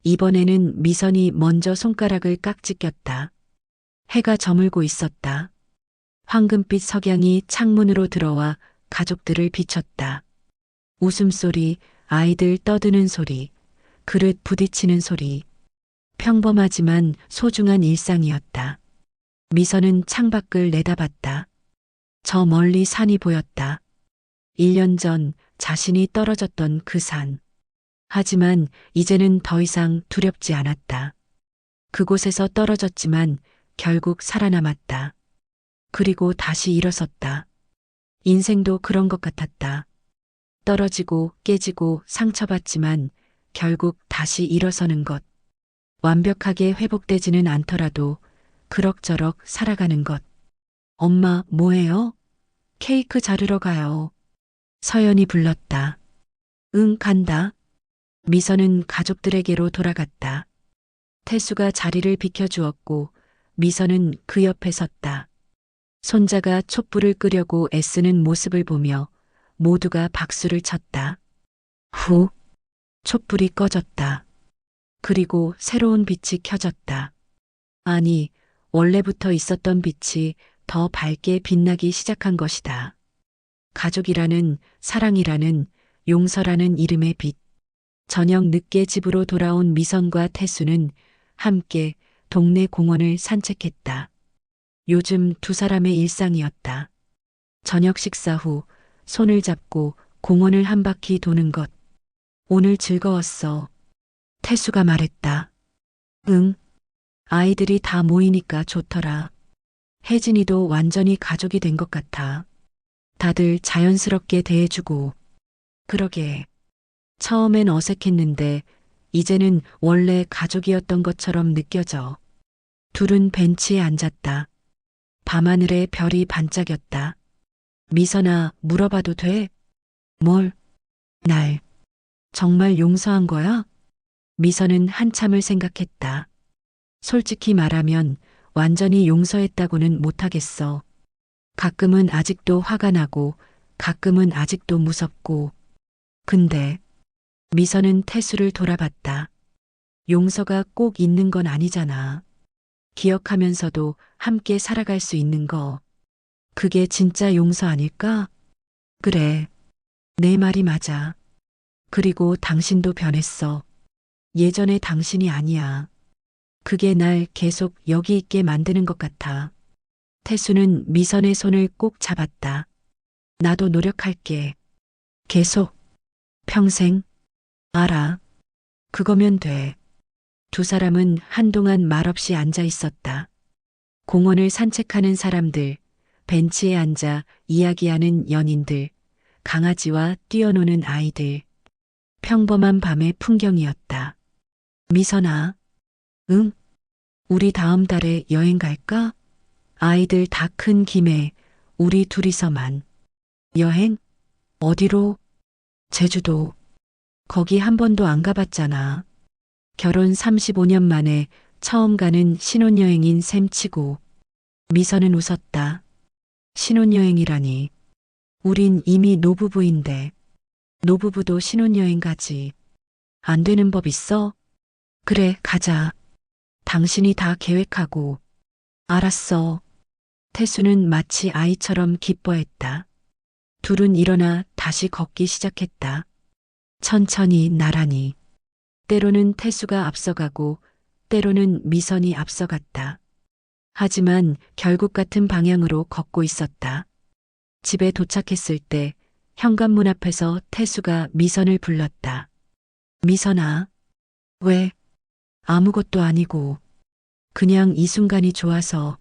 이번에는 미선이 먼저 손가락을 깍지 꼈다. 해가 저물고 있었다. 황금빛 석양이 창문으로 들어와 가족들을 비췄다. 웃음소리, 아이들 떠드는 소리, 그릇 부딪히는 소리. 평범하지만 소중한 일상이었다. 미선은 창밖을 내다봤다. 저 멀리 산이 보였다. 1년 전 자신이 떨어졌던 그 산. 하지만 이제는 더 이상 두렵지 않았다. 그곳에서 떨어졌지만 결국 살아남았다. 그리고 다시 일어섰다. 인생도 그런 것 같았다. 떨어지고 깨지고 상처받지만 결국 다시 일어서는 것. 완벽하게 회복되지는 않더라도 그럭저럭 살아가는 것. 엄마, 뭐해요? 케이크 자르러 가요. 서연이 불렀다. 응, 간다. 미선은 가족들에게로 돌아갔다. 태수가 자리를 비켜주었고 미선은 그 옆에 섰다. 손자가 촛불을 끄려고 애쓰는 모습을 보며 모두가 박수를 쳤다. 후, 촛불이 꺼졌다. 그리고 새로운 빛이 켜졌다. 아니, 원래부터 있었던 빛이 더 밝게 빛나기 시작한 것이다. 가족이라는, 사랑이라는, 용서라는 이름의 빛. 저녁 늦게 집으로 돌아온 미선과 태수는 함께 동네 공원을 산책했다. 요즘 두 사람의 일상이었다. 저녁 식사 후 손을 잡고 공원을 한 바퀴 도는 것. 오늘 즐거웠어. 태수가 말했다. 응. 아이들이 다 모이니까 좋더라. 혜진이도 완전히 가족이 된 것 같아. 다들 자연스럽게 대해주고. 그러게. 처음엔 어색했는데 이제는 원래 가족이었던 것처럼 느껴져. 둘은 벤치에 앉았다. 밤하늘에 별이 반짝였다. 미선아, 물어봐도 돼? 뭘? 날 정말 용서한 거야? 미선은 한참을 생각했다. 솔직히 말하면 완전히 용서했다고는 못하겠어. 가끔은 아직도 화가 나고 가끔은 아직도 무섭고. 근데 미선은 태수를 돌아봤다. 용서가 꼭 있는 건 아니잖아. 기억하면서도 함께 살아갈 수 있는 거. 그게 진짜 용서 아닐까? 그래. 내 말이 맞아. 그리고 당신도 변했어. 예전의 당신이 아니야. 그게 날 계속 여기 있게 만드는 것 같아. 태수는 미선의 손을 꼭 잡았다. 나도 노력할게. 계속. 평생. 알아. 그거면 돼. 두 사람은 한동안 말없이 앉아 있었다. 공원을 산책하는 사람들, 벤치에 앉아 이야기하는 연인들, 강아지와 뛰어노는 아이들. 평범한 밤의 풍경이었다. 미선아. 응? 우리 다음 달에 여행 갈까? 아이들 다 큰 김에 우리 둘이서만. 여행? 어디로? 제주도. 거기 한 번도 안 가봤잖아. 결혼 35년 만에 처음 가는 신혼여행인 셈치고. 미선은 웃었다. 신혼여행이라니. 우린 이미 노부부인데. 노부부도 신혼여행 가지. 안 되는 법 있어? 그래, 가자. 당신이 다 계획하고. 알았어. 태수는 마치 아이처럼 기뻐했다. 둘은 일어나 다시 걷기 시작했다. 천천히 나란히. 때로는 태수가 앞서가고 때로는 미선이 앞서갔다. 하지만 결국 같은 방향으로 걷고 있었다. 집에 도착했을 때 현관문 앞에서 태수가 미선을 불렀다. 미선아. 왜? 아무것도 아니고. 그냥 이 순간이 좋아서.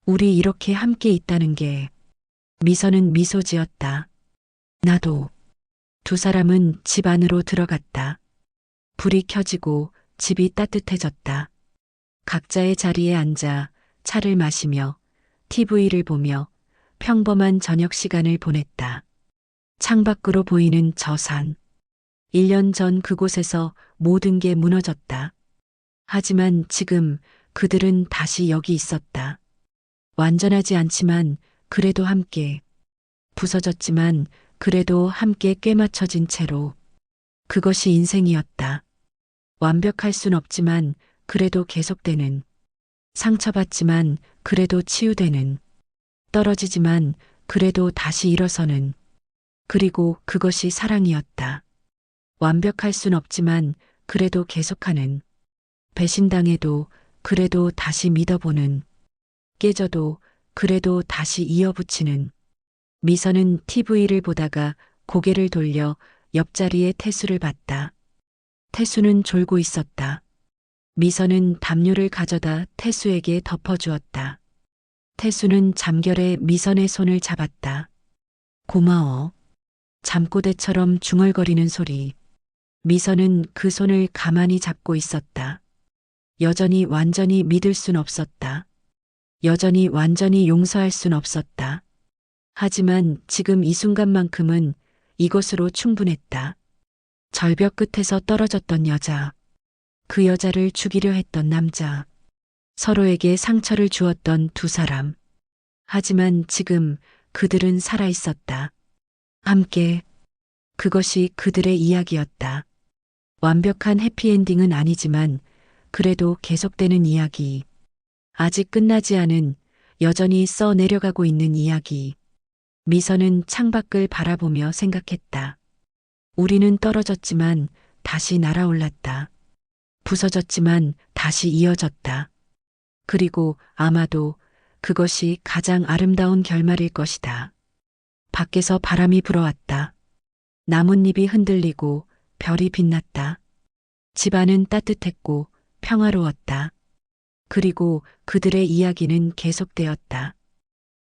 우리 이렇게 함께 있다는 게. 미선은 미소 지었다. 나도. 두 사람은 집 안으로 들어갔다. 불이 켜지고 집이 따뜻해졌다. 각자의 자리에 앉아 차를 마시며 TV를 보며 평범한 저녁 시간을 보냈다. 창밖으로 보이는 저 산. 1년 전 그곳에서 모든 게 무너졌다. 하지만 지금 그들은 다시 여기 있었다. 완전하지 않지만 그래도 함께. 부서졌지만 그래도 함께 꿰맞춰진 채로. 그것이 인생이었다. 완벽할 순 없지만 그래도 계속되는. 상처받지만 그래도 치유되는. 떨어지지만 그래도 다시 일어서는. 그리고 그것이 사랑이었다. 완벽할 순 없지만 그래도 계속하는. 배신당해도 그래도 다시 믿어보는. 깨져도 그래도 다시 이어붙이는. 미선은 TV를 보다가 고개를 돌려 옆자리에 태수를 봤다. 태수는 졸고 있었다. 미선은 담요를 가져다 태수에게 덮어주었다. 태수는 잠결에 미선의 손을 잡았다. 고마워. 잠꼬대처럼 중얼거리는 소리. 미선은 그 손을 가만히 잡고 있었다. 여전히 완전히 믿을 순 없었다. 여전히 완전히 용서할 순 없었다. 하지만 지금 이 순간만큼은 이것으로 충분했다. 절벽 끝에서 떨어졌던 여자. 그 여자를 죽이려 했던 남자. 서로에게 상처를 주었던 두 사람. 하지만 지금 그들은 살아 있었다. 함께. 그것이 그들의 이야기였다. 완벽한 해피엔딩은 아니지만 그래도 계속되는 이야기. 아직 끝나지 않은, 여전히 써 내려가고 있는 이야기. 미선은 창밖을 바라보며 생각했다. 우리는 떨어졌지만 다시 날아올랐다. 부서졌지만 다시 이어졌다. 그리고 아마도 그것이 가장 아름다운 결말일 것이다. 밖에서 바람이 불어왔다. 나뭇잎이 흔들리고 별이 빛났다. 집안은 따뜻했고 평화로웠다. 그리고 그들의 이야기는 계속되었다.